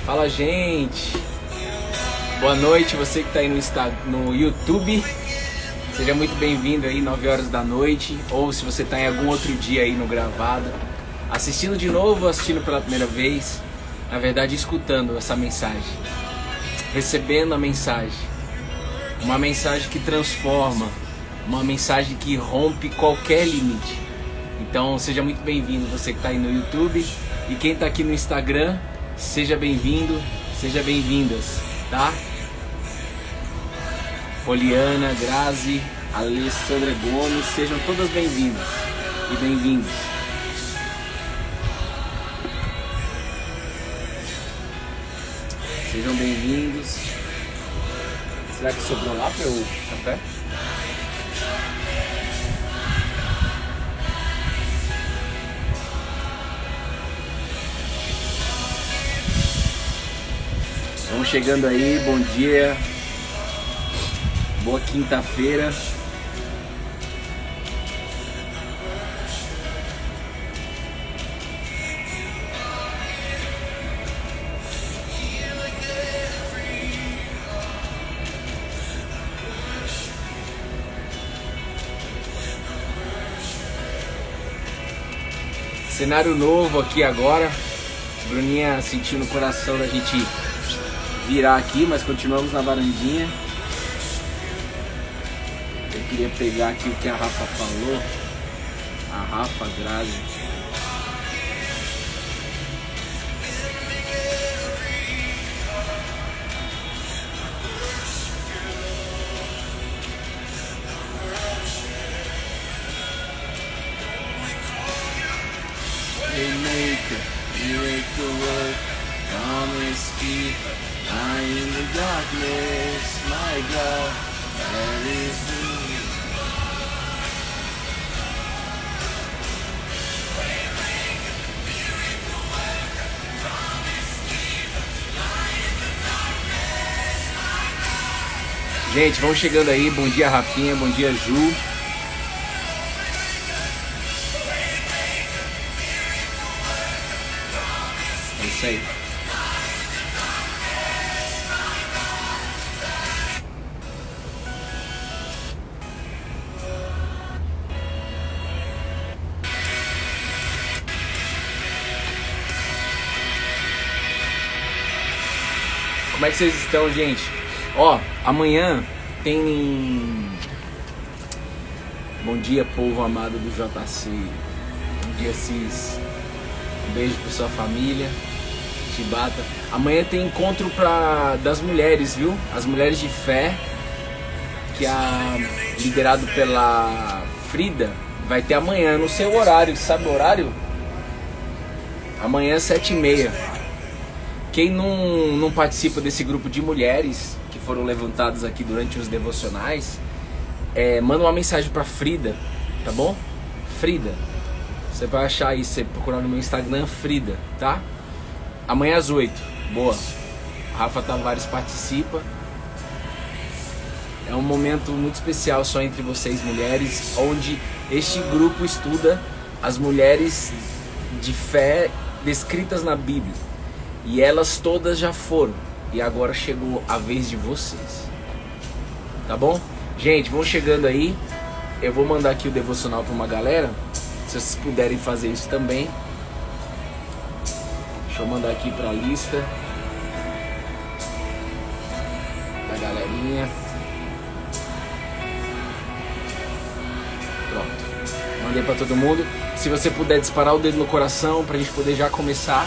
Fala, gente. Boa noite, você que está aí no YouTube. Seja muito bem-vindo aí, 9 horas da noite. Ou se você está em algum outro dia aí no gravado, assistindo de novo, assistindo pela primeira vez. Na verdade, escutando essa mensagem, recebendo a mensagem. Uma mensagem que transforma, uma mensagem que rompe qualquer limite. Então seja muito bem-vindo, você que está aí no YouTube. E quem está aqui no Instagram, seja bem-vindo, seja bem-vindas, tá? Poliana, Grazi, Alessandra Gomes, sejam todas bem-vindas e bem-vindos. Sejam bem-vindos. Será que sobrou lá para o café? Vamos chegando aí, bom dia. Boa quinta-feira. Cenário novo aqui agora. Bruninha sentiu no coração da gente virar aqui, mas continuamos na varandinha. Eu queria pegar aqui o que a Rafa falou. A Rafa Grazi. Gente, vamos chegando aí. Bom dia, Rafinha. Bom dia, Ju. É isso aí. Como é que vocês estão, gente? Ó, amanhã tem... Bom dia, povo amado do JC. Bom dia, Cis. Um beijo pra sua família. Chibata. Amanhã tem encontro das mulheres, viu? As mulheres de fé, que é liderado pela Frida. Vai ter amanhã, no seu horário. Sabe o horário? Amanhã, 7h30. Quem não participa desse grupo de mulheres que foram levantadas aqui durante os devocionais, manda uma mensagem pra Frida, tá bom? Frida, você vai achar aí, você procurar no meu Instagram, Frida, tá? Amanhã às 8, boa. Rafa Tavares participa. É um momento muito especial só entre vocês mulheres, onde este grupo estuda as mulheres de fé descritas na Bíblia. E elas todas já foram. E agora chegou a vez de vocês. Tá bom? Gente, vão chegando aí. Eu vou mandar aqui o devocional para uma galera. Se vocês puderem fazer isso também. Deixa eu mandar aqui para a lista da galerinha. Pronto. Mandei para todo mundo. Se você puder disparar o dedo no coração pra gente poder já começar,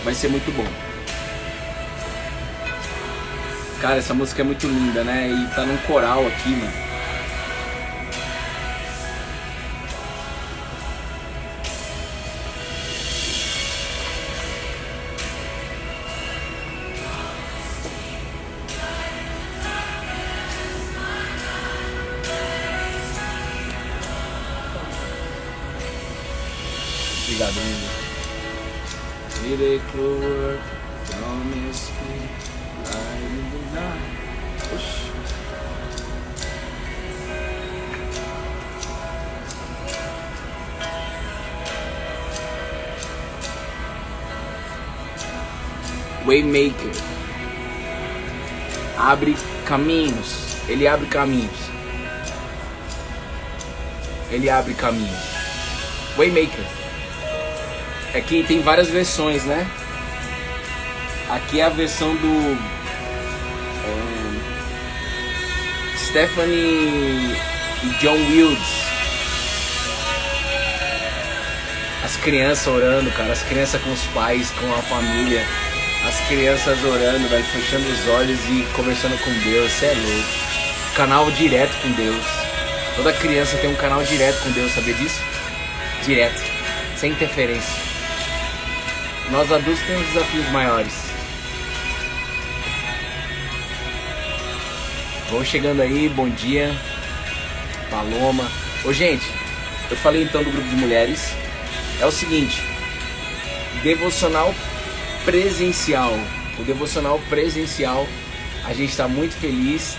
vai ser muito bom. Cara, essa música é muito linda, né? E tá num coral aqui, mano. Obrigado, lindo. Miracle work, promise me, light in the night. Oxi. Waymaker. Abre caminhos. Ele abre caminhos. Ele abre caminhos. Waymaker. Aqui tem várias versões, né? Aqui é a versão do Stephanie e John Wilds. As crianças orando, cara. As crianças com os pais, com a família. As crianças orando, velho, fechando os olhos e conversando com Deus. Cê é louco. Canal direto com Deus. Toda criança tem um canal direto com Deus, sabia disso? Direto. Sem interferência. Nós adultos temos desafios maiores. Vão chegando aí, bom dia. Paloma. Ô, gente, eu falei então do grupo de mulheres. É o seguinte, devocional presencial. O devocional presencial, a gente está muito feliz.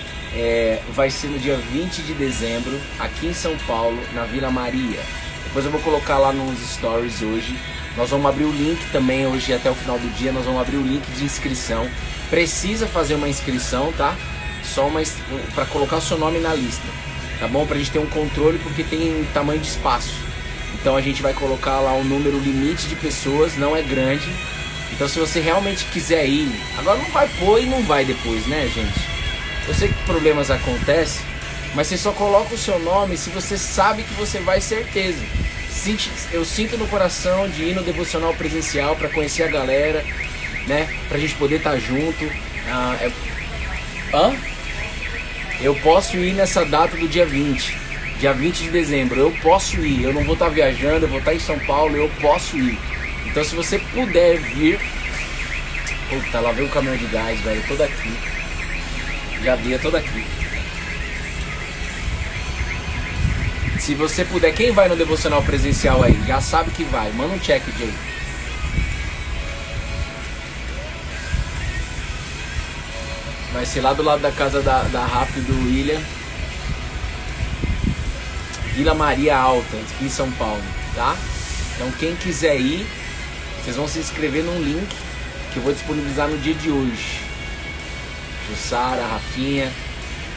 Vai ser no dia 20 de dezembro, aqui em São Paulo, na Vila Maria. Depois eu vou colocar lá nos stories hoje. Nós vamos abrir o link também hoje até o final do dia. Nós vamos abrir o link de inscrição. Precisa fazer uma inscrição, tá? Só uma para colocar o seu nome na lista, tá bom? Pra gente ter um controle, porque tem tamanho de espaço. Então a gente vai colocar lá um número limite de pessoas, não é grande. Então se você realmente quiser ir, agora não vai pôr e não vai depois, né, gente? Eu sei que problemas acontecem, mas você só coloca o seu nome se você sabe que você vai, certeza. Eu sinto no coração de ir no devocional presencial para conhecer a galera, né? Pra gente poder estar junto. Eu posso ir nessa data do dia 20. Dia 20 de dezembro, eu posso ir. Eu não vou estar viajando, eu vou estar em São Paulo, eu posso ir. Então se você puder vir... Puta, lá veio o caminhão de gás, velho, todo aqui. Já vi, é todo aqui. Se você puder, quem vai no devocional presencial aí? Já sabe que vai, manda um check, Jay. Vai ser lá do lado da casa da Rafa e do William. Vila Maria Alta, aqui em São Paulo, tá? Então quem quiser ir, vocês vão se inscrever num link que eu vou disponibilizar no dia de hoje. Jussara, Rafinha,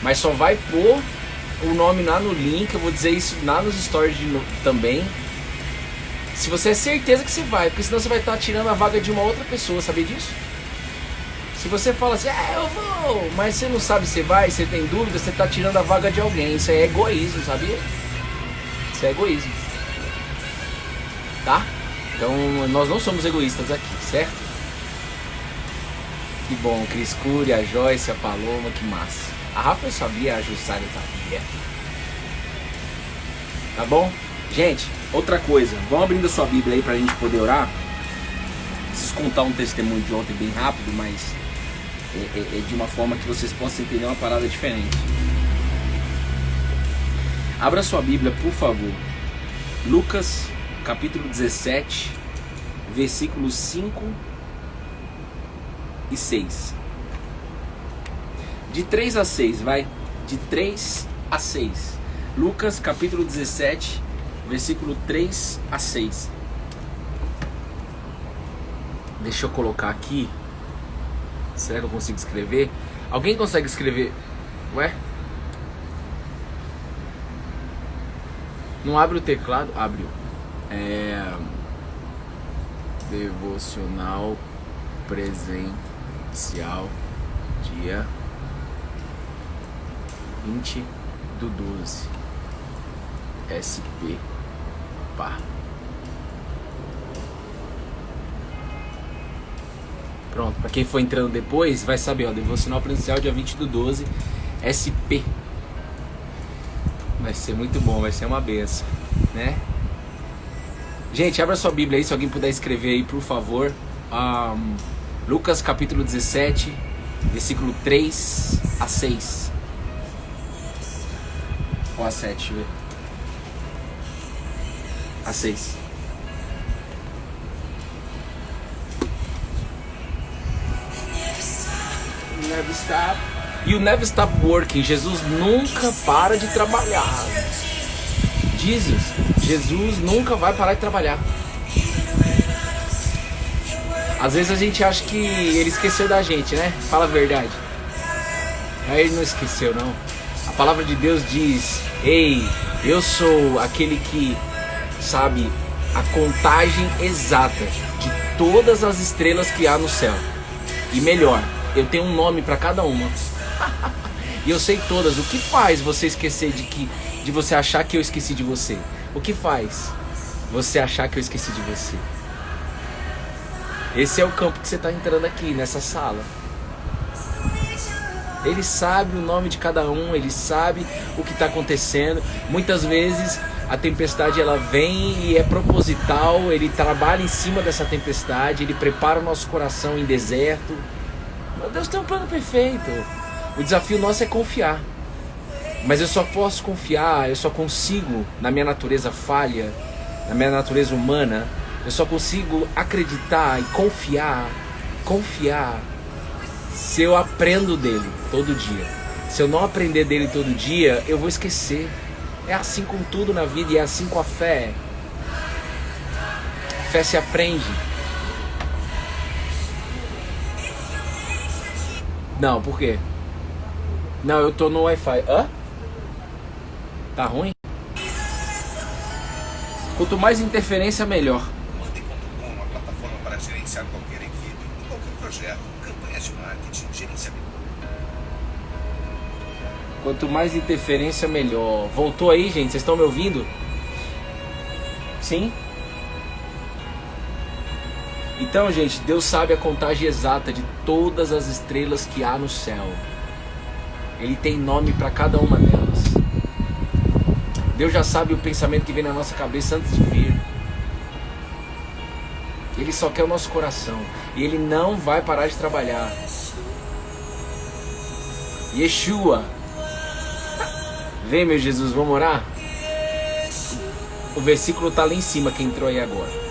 mas só vai pôr o nome lá no link, eu vou dizer isso lá nos stories também. Se você é certeza que você vai, porque senão você vai estar tirando a vaga de uma outra pessoa, sabia disso? Se você fala assim, eu vou, mas você não sabe se vai, você tem dúvida, você está tirando a vaga de alguém. Isso é egoísmo, sabia? Isso é egoísmo, tá? Então nós não somos egoístas aqui, certo? Que bom, Cris Cury, a Joyce, a Paloma, que massa. A Rafa eu sabia, a Jussara eu sabia. Tá bom? Gente, outra coisa, vão abrindo a sua Bíblia aí pra gente poder orar. Preciso contar um testemunho de ontem bem rápido, mas é de uma forma que vocês possam entender uma parada diferente. Abra sua Bíblia, por favor. Lucas, capítulo 17, versículos 5 e 6. De 3 a 6, vai. De 3 a 6. Lucas, capítulo 17, versículo 3 a 6. Deixa eu colocar aqui. Será que eu consigo escrever? Alguém consegue escrever? Ué? Não abre o teclado? Abriu. Devocional presencial dia 20/12 SP pá. Pronto, pra quem for entrando depois vai saber, ó, devocional presencial dia 20/12 SP. Vai ser muito bom, vai ser uma benção, né? Gente, abra sua Bíblia aí, se alguém puder escrever aí, por favor. Lucas capítulo 17, versículo 3 a 6. Ou a 7, deixa eu ver. A 6. Never stop. You never stop working. Jesus nunca para de trabalhar. Jesus nunca vai parar de trabalhar. Às vezes a gente acha que ele esqueceu da gente, né? Fala a verdade. Mas ele não esqueceu, não. A palavra de Deus diz: ei, eu sou aquele que sabe a contagem exata de todas as estrelas que há no céu. E melhor, eu tenho um nome para cada uma. E eu sei todas. O que faz você esquecer de você achar que eu esqueci de você? O que faz você achar que eu esqueci de você? Esse é o campo que você está entrando aqui, nessa sala. Ele sabe o nome de cada um, ele sabe o que está acontecendo. Muitas vezes a tempestade ela vem e é proposital, ele trabalha em cima dessa tempestade, ele prepara o nosso coração em deserto. Meu Deus tem um plano perfeito. O desafio nosso é confiar. Mas eu só posso confiar, eu só consigo, na minha natureza falha, na minha natureza humana, eu só consigo acreditar e confiar se eu aprendo dele todo dia. Se eu não aprender dele todo dia, eu vou esquecer. É assim com tudo na vida e é assim com a fé. A fé se aprende. Não, por quê? Não, eu tô no Wi-Fi. Hã? Tá ruim? Quanto mais interferência, melhor. Mandem.com, uma plataforma para gerenciar qualquer equipe, qualquer projeto, campanhas de marketing, gerenciamento. Quanto mais interferência, melhor. Voltou aí, gente? Vocês estão me ouvindo? Sim? Então, gente, Deus sabe a contagem exata de todas as estrelas que há no céu. Ele tem nome para cada uma delas. Deus já sabe o pensamento que vem na nossa cabeça antes de vir. Ele só quer o nosso coração. E Ele não vai parar de trabalhar. Yeshua. Vem, meu Jesus, vamos orar? O versículo está lá em cima, quem entrou aí agora.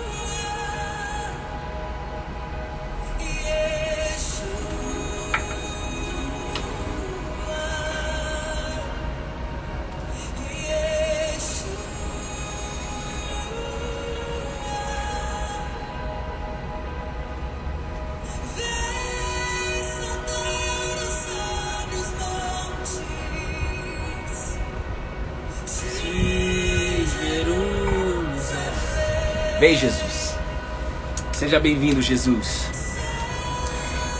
Vem, Jesus. Seja bem-vindo, Jesus.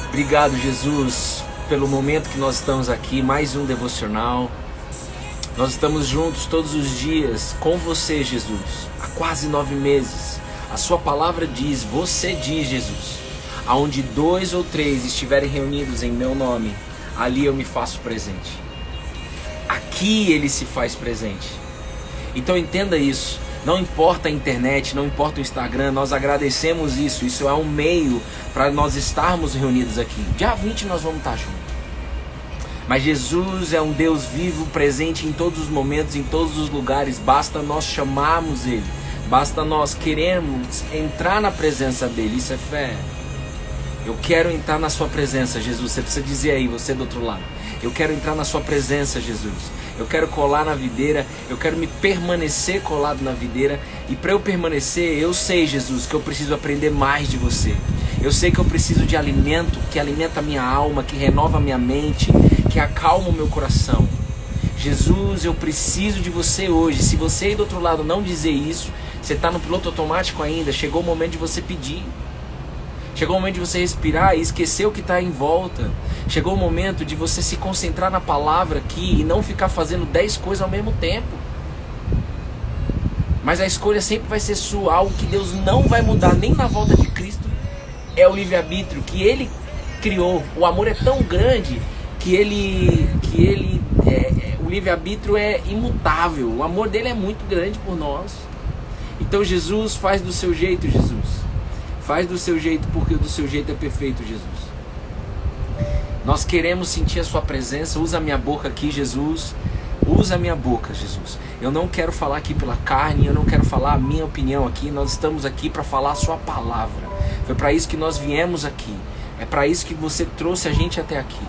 Obrigado, Jesus, pelo momento que nós estamos aqui. Mais um devocional. Nós estamos juntos todos os dias com você, Jesus. Há quase 9 meses. A sua palavra diz, você diz, Jesus, aonde 2 ou 3 estiverem reunidos em meu nome, ali eu me faço presente. Aqui Ele se faz presente. Então entenda isso. Não importa a internet, não importa o Instagram, nós agradecemos isso. Isso é um meio para nós estarmos reunidos aqui. Dia 20 nós vamos estar juntos. Mas Jesus é um Deus vivo, presente em todos os momentos, em todos os lugares. Basta nós chamarmos Ele. Basta nós queremos entrar na presença dEle. Isso é fé. Eu quero entrar na sua presença, Jesus. Você precisa dizer aí, você do outro lado. Eu quero entrar na sua presença, Jesus. Eu quero colar na videira, eu quero me permanecer colado na videira. E para eu permanecer, eu sei, Jesus, que eu preciso aprender mais de você. Eu sei que eu preciso de alimento que alimenta a minha alma, que renova a minha mente, que acalma o meu coração. Jesus, eu preciso de você hoje. Se você aí do outro lado não dizer isso, você está no piloto automático ainda. Chegou o momento de você pedir. Chegou o momento de você respirar e esquecer o que está em volta. Chegou o momento de você se concentrar na palavra aqui e não ficar fazendo 10 coisas ao mesmo tempo. Mas a escolha sempre vai ser sua. Algo que Deus não vai mudar nem na volta de Cristo é o livre-arbítrio que Ele criou. O amor é tão grande que o livre-arbítrio é imutável. O amor dele é muito grande por nós. Então Jesus, faz do seu jeito, Jesus. Faz do seu jeito, porque do seu jeito é perfeito, Jesus. Nós queremos sentir a sua presença. Usa a minha boca aqui, Jesus. Usa a minha boca, Jesus. Eu não quero falar aqui pela carne, eu não quero falar a minha opinião aqui. Nós estamos aqui para falar a sua palavra. Foi para isso que nós viemos aqui. É para isso que você trouxe a gente até aqui.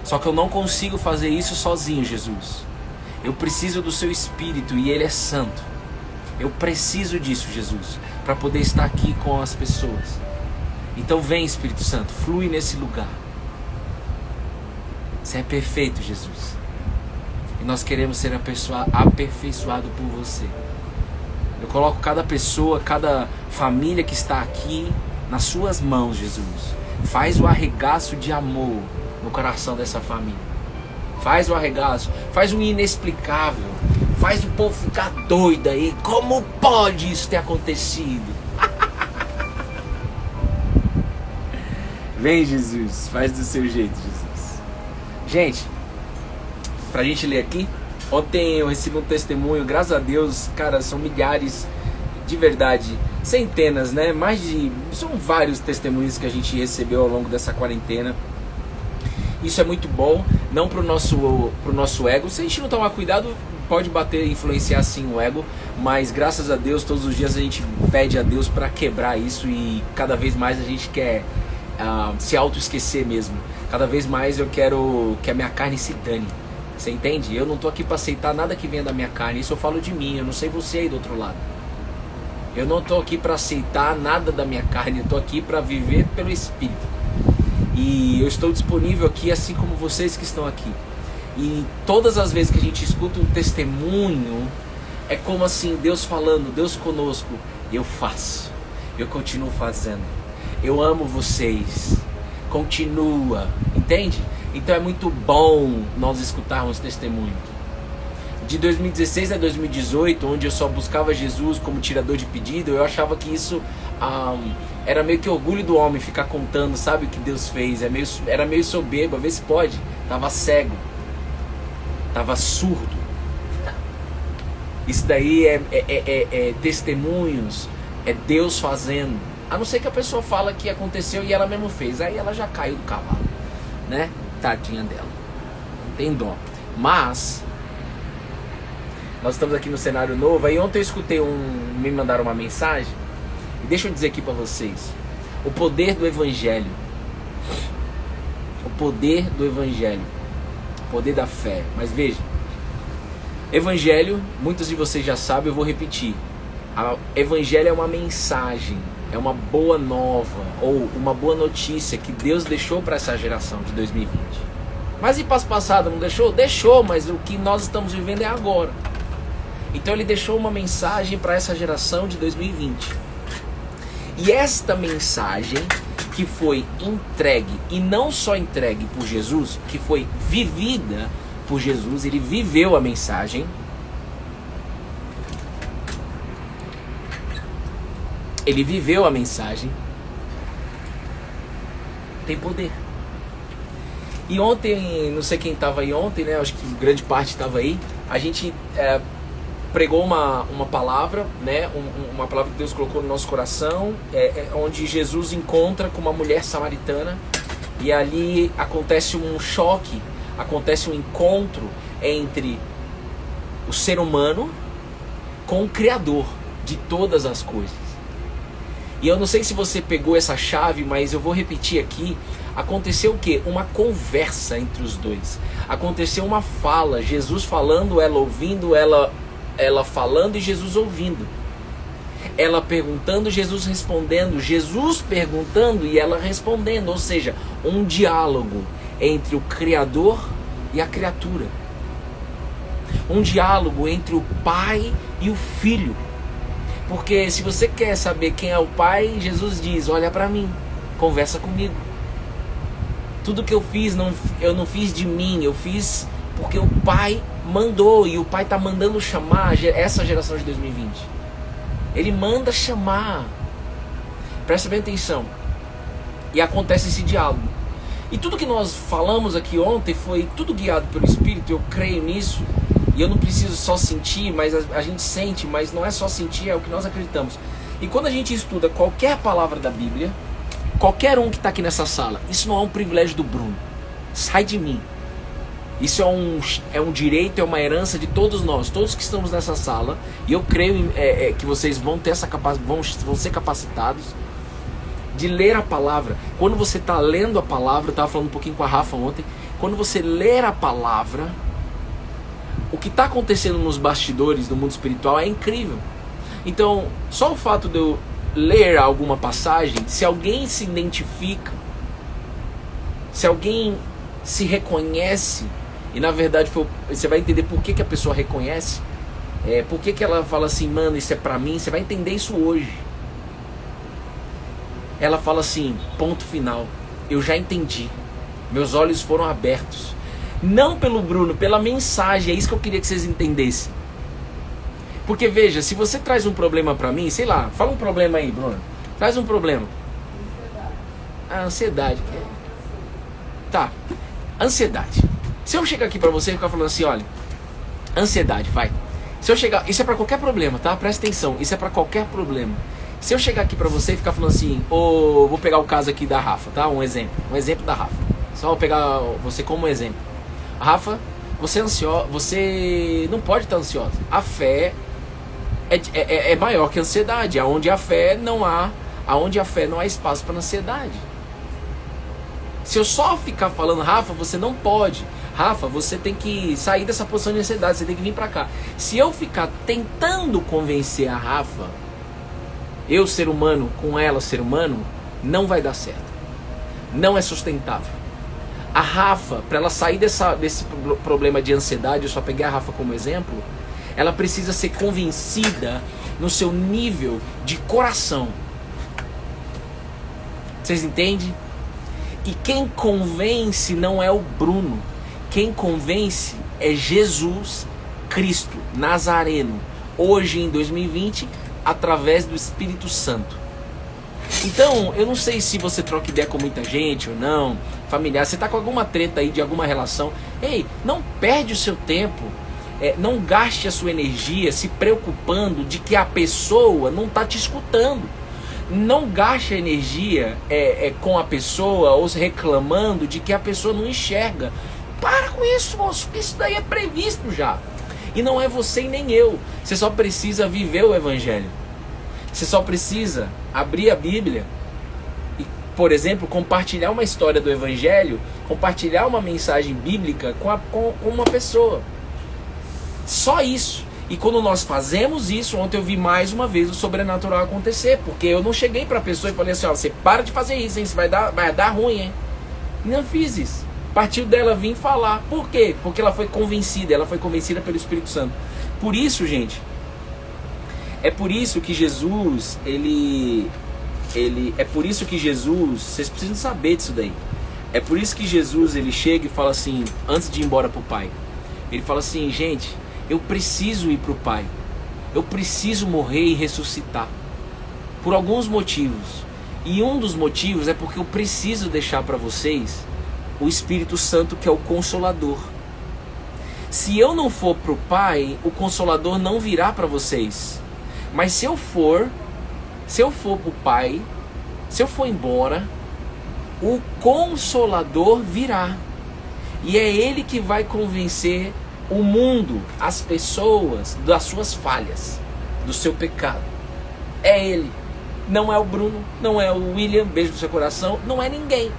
Só que eu não consigo fazer isso sozinho, Jesus. Eu preciso do seu Espírito e Ele é santo. Eu preciso disso, Jesus, para poder estar aqui com as pessoas. Então vem, Espírito Santo, flui nesse lugar. Você é perfeito, Jesus. E nós queremos ser aperfeiçoado por você. Eu coloco cada pessoa, cada família que está aqui nas suas mãos, Jesus. Faz o arregaço de amor no coração dessa família. Faz o arregaço, faz o inexplicável. Faz o povo ficar doido aí. Como pode isso ter acontecido? Vem, Jesus, faz do seu jeito, Jesus. Gente, pra gente ler aqui, ontem eu recebi um testemunho, graças a Deus, cara, são milhares, de verdade, centenas, né? São vários testemunhos que a gente recebeu ao longo dessa quarentena. Isso é muito bom, não pro nosso ego. Se a gente não tomar cuidado, pode bater, influenciar sim o ego, mas graças a Deus, todos os dias a gente pede a Deus para quebrar isso e cada vez mais a gente quer se auto-esquecer mesmo. Cada vez mais eu quero que a minha carne se dane. Você entende? Eu não tô aqui para aceitar nada que venha da minha carne. Isso eu falo de mim, eu não sei você aí do outro lado. Eu não tô aqui para aceitar nada da minha carne, eu tô aqui para viver pelo Espírito. E eu estou disponível aqui, assim como vocês que estão aqui. E todas as vezes que a gente escuta um testemunho, é como assim, Deus falando, Deus conosco. Eu faço, eu continuo fazendo. Eu amo vocês. Continua, entende? Então é muito bom nós escutarmos testemunhos. De 2016 a 2018, onde eu só buscava Jesus como tirador de pedido, eu achava que isso era meio que orgulho do homem ficar contando, sabe, o que Deus fez. Era meio soberbo, a ver se pode. Tava cego, tava surdo. Isso daí é testemunhos, é Deus fazendo. A não ser que a pessoa fala que aconteceu e ela mesmo fez. Aí ela já caiu do cavalo, né? Tadinha dela. Tem dó. Mas nós estamos aqui no cenário novo. Aí ontem eu escutei me mandaram uma mensagem. E deixa eu dizer aqui para vocês. O poder do Evangelho. O poder do Evangelho. O poder da fé. Mas veja. Evangelho, muitos de vocês já sabem, eu vou repetir. Evangelho é uma mensagem. É uma boa nova, ou uma boa notícia que Deus deixou para essa geração de 2020. Mas e para as passadas, não deixou? Deixou, mas o que nós estamos vivendo é agora. Então ele deixou uma mensagem para essa geração de 2020. E esta mensagem que foi entregue, e não só entregue por Jesus, que foi vivida por Jesus, ele viveu a mensagem. Ele viveu a mensagem. Tem poder. E ontem, não sei quem estava aí ontem, né? Acho que grande parte estava aí. A gente pregou uma palavra, né? Uma palavra que Deus colocou no nosso coração, onde Jesus encontra com uma mulher samaritana. E ali acontece um choque, acontece um encontro entre o ser humano com o Criador de todas as coisas. E eu não sei se você pegou essa chave, mas eu vou repetir aqui. Aconteceu o quê? Uma conversa entre os dois. Aconteceu uma fala. Jesus falando, ela ouvindo, ela falando e Jesus ouvindo. Ela perguntando, Jesus respondendo. Jesus perguntando e ela respondendo. Ou seja, um diálogo entre o Criador e a criatura. Um diálogo entre o Pai e o Filho. Porque se você quer saber quem é o Pai, Jesus diz, olha para mim, conversa comigo. Tudo que eu fiz, eu não fiz de mim, eu fiz porque o Pai mandou. E o Pai está mandando chamar essa geração de 2020. Ele manda chamar. Presta bem atenção. E acontece esse diálogo. E tudo que nós falamos aqui ontem foi tudo guiado pelo Espírito, eu creio nisso. E eu não preciso só sentir, mas a gente sente, mas não é só sentir, é o que nós acreditamos. E quando a gente estuda qualquer palavra da Bíblia, qualquer um que está aqui nessa sala, isso não é um privilégio do Bruno. Sai de mim. Isso é um direito, é uma herança de todos nós, todos que estamos nessa sala. E eu creio que vocês vão ter essa capacidade, vão ser capacitados de ler a palavra. Quando você está lendo a palavra, eu estava falando um pouquinho com a Rafa ontem, quando você ler a palavra, o que está acontecendo nos bastidores do mundo espiritual é incrível. Então, só o fato de eu ler alguma passagem, se alguém se identifica, se alguém se reconhece, e na verdade você vai entender por que a pessoa reconhece, por que ela fala assim, mano, isso é pra mim, você vai entender isso hoje. Ela fala assim, ponto final, eu já entendi, meus olhos foram abertos, não pelo Bruno, pela mensagem, é isso que eu queria que vocês entendessem. Porque veja, se você traz um problema pra mim, sei lá, fala um problema aí, Bruno, traz um problema. Ansiedade. Tá, ansiedade. Se eu chegar aqui pra você e ficar falando assim, olha, ansiedade, vai. Se eu chegar, isso é pra qualquer problema, tá? Presta atenção, isso é pra qualquer problema. Se eu chegar aqui pra você e ficar falando assim, vou pegar o caso aqui da Rafa, tá? Um exemplo da Rafa. Só vou pegar você como exemplo. Rafa, você é ansiosa, você não pode estar ansiosa. A fé é maior que a ansiedade. Aonde a fé não há espaço para ansiedade. Se eu só ficar falando, Rafa, você não pode. Rafa, você tem que sair dessa posição de ansiedade, você tem que vir pra cá. Se eu ficar tentando convencer a Rafa, eu ser humano com ela ser humano, não vai dar certo. Não é sustentável. A Rafa, para ela sair desse problema de ansiedade, eu só peguei a Rafa como exemplo, ela precisa ser convencida no seu nível de coração. Vocês entendem? E quem convence não é o Bruno. Quem convence é Jesus Cristo Nazareno. Hoje em 2020, através do Espírito Santo. Então, eu não sei se você troca ideia com muita gente ou não, familiar, você tá com alguma treta aí de alguma relação. Ei, não perde o seu tempo, não gaste a sua energia se preocupando de que a pessoa não tá te escutando. Não gaste a energia com a pessoa ou reclamando de que a pessoa não enxerga. Para com isso, moço, isso daí é previsto já. E não é você e nem eu. Você só precisa viver o Evangelho. Você só precisa abrir a Bíblia e, por exemplo, compartilhar uma história do Evangelho, compartilhar uma mensagem bíblica com uma pessoa. Só isso. E quando nós fazemos isso, ontem eu vi mais uma vez o sobrenatural acontecer, porque eu não cheguei para a pessoa e falei assim, ó, você para de fazer isso, hein? Isso vai dar ruim, hein? Não fiz isso. Partiu dela vir falar. Por quê? Porque ela foi convencida pelo Espírito Santo. Por isso, gente, é por isso que Jesus, é por isso que Jesus, vocês precisam saber disso daí. É por isso que Jesus, ele chega e fala assim, antes de ir embora pro Pai, ele fala assim, gente, eu preciso ir pro Pai. Eu preciso morrer e ressuscitar. Por alguns motivos. E um dos motivos é porque eu preciso deixar para vocês o Espírito Santo, que é o Consolador. Se eu não for pro Pai, o Consolador não virá para vocês. Mas se eu for pro Pai, se eu for embora, o Consolador virá. E é Ele que vai convencer o mundo, as pessoas, das suas falhas, do seu pecado. É Ele. Não é o Bruno, não é o William, beijo no seu coração, não é ninguém.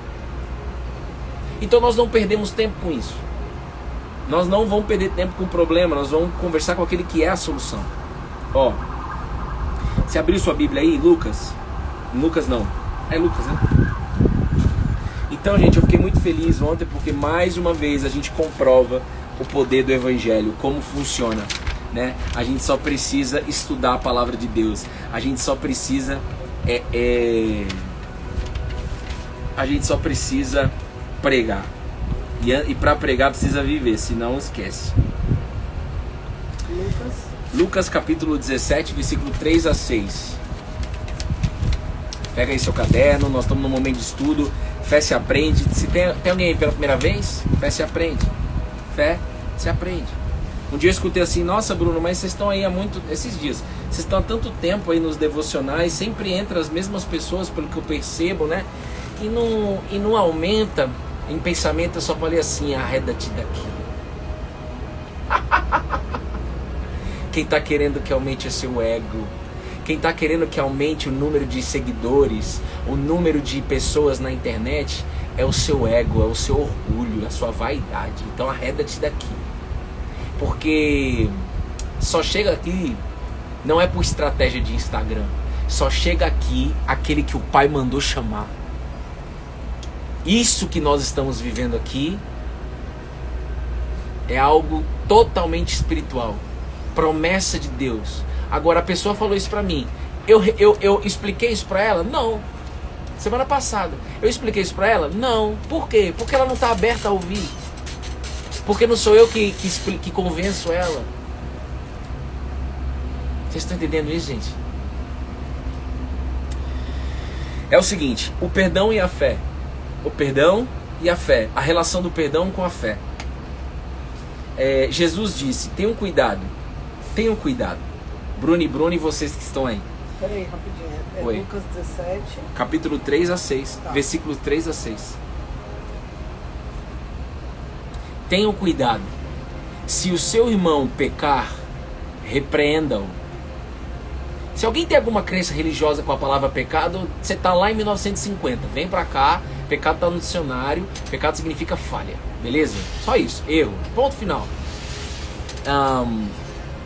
Então nós não perdemos tempo com isso. Nós não vamos perder tempo com o problema, nós vamos conversar com aquele que é a solução. Ó, se abrir sua Bíblia aí, Lucas não, é Lucas, né? Então, gente, eu fiquei muito feliz ontem porque mais uma vez a gente comprova o poder do Evangelho, como funciona, né? A gente só precisa estudar a palavra de Deus, a gente só precisa a gente só precisa pregar, e para pregar precisa viver, senão esquece. Lucas capítulo 17, versículo 3 a 6. Pega aí seu caderno, nós estamos num momento de estudo. Fé se aprende. Se tem alguém aí pela primeira vez, fé se aprende. Fé se aprende. Um dia eu escutei assim, nossa Bruno, mas vocês estão aí esses dias, vocês estão há tanto tempo aí nos devocionais, sempre entra as mesmas pessoas, pelo que eu percebo, né? E não aumenta. Em pensamento eu só falei assim, arreda-te daqui. Quem está querendo que aumente o seu ego, quem está querendo que aumente o número de seguidores, o número de pessoas na internet, é o seu ego, é o seu orgulho, a sua vaidade. Então arreda-te daqui. Porque só chega aqui, não é por estratégia de Instagram, só chega aqui aquele que o Pai mandou chamar. Isso que nós estamos vivendo aqui é algo totalmente espiritual. Promessa de Deus. Agora a pessoa falou isso pra mim. Eu expliquei isso pra ela? Não. Semana passada. Eu expliquei isso pra ela? Não. Por quê? Porque ela não tá aberta a ouvir. Porque não sou eu que convenço ela. Vocês estão entendendo isso, gente? É o seguinte, o perdão e a fé. O perdão e a fé. A relação do perdão com a fé. Jesus disse, tenham cuidado. Tenham cuidado. Bruno e vocês que estão aí. Peraí, rapidinho. Oi. Lucas 17. Capítulo 3 a 6. Tá. Versículos 3 a 6. Tenham cuidado. Se o seu irmão pecar, repreenda-o. Se alguém tem alguma crença religiosa com a palavra pecado, você está lá em 1950. Vem pra cá, pecado está no dicionário. Pecado significa falha. Beleza? Só isso. Erro. Ponto final.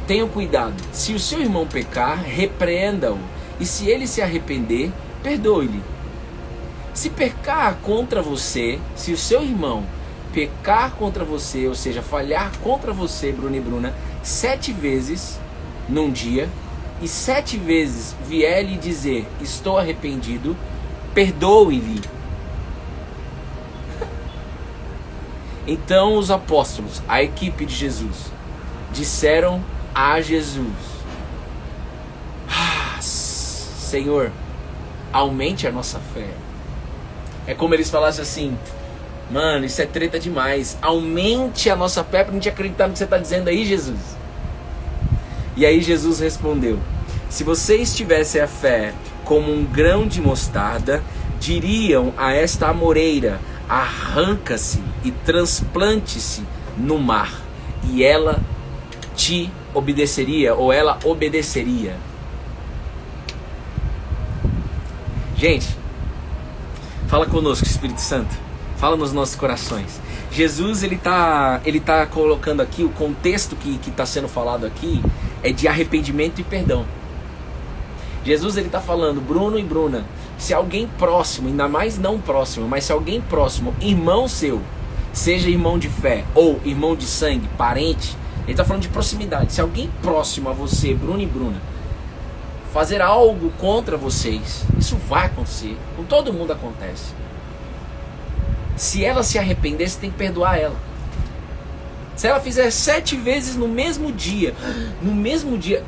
Tenham cuidado. Se o seu irmão pecar, repreenda-o. E se ele se arrepender, perdoe-lhe. Se pecar contra você, se o seu irmão pecar contra você, ou seja, falhar contra você, Bruno e Bruna, 7 vezes num dia, e 7 vezes vier lhe dizer, estou arrependido, perdoe-lhe. Então os apóstolos, a equipe de Jesus, disseram a Jesus, Senhor, aumente a nossa fé. É como eles falassem assim, mano, isso é treta demais, aumente a nossa fé pra gente acreditar no que você está dizendo aí, Jesus. E aí Jesus respondeu, se vocês tivessem a fé como um grão de mostarda, diriam a esta amoreira, arranca-se e transplante-se no mar, e ela te obedeceria, ou ela obedeceria. Gente, fala conosco, Espírito Santo. Fala nos nossos corações. Jesus, ele tá colocando aqui, o contexto que está sendo falado aqui é de arrependimento e perdão. Jesus, ele tá falando, Bruno e Bruna, se alguém próximo, ainda mais não próximo, mas se alguém próximo, irmão seu, seja irmão de fé ou irmão de sangue, parente, ele está falando de proximidade. Se alguém próximo a você, Bruno e Bruna, fazer algo contra vocês, isso vai acontecer. Com todo mundo acontece. Se ela se arrepender, você tem que perdoar ela. Se ela fizer 7 vezes no mesmo dia,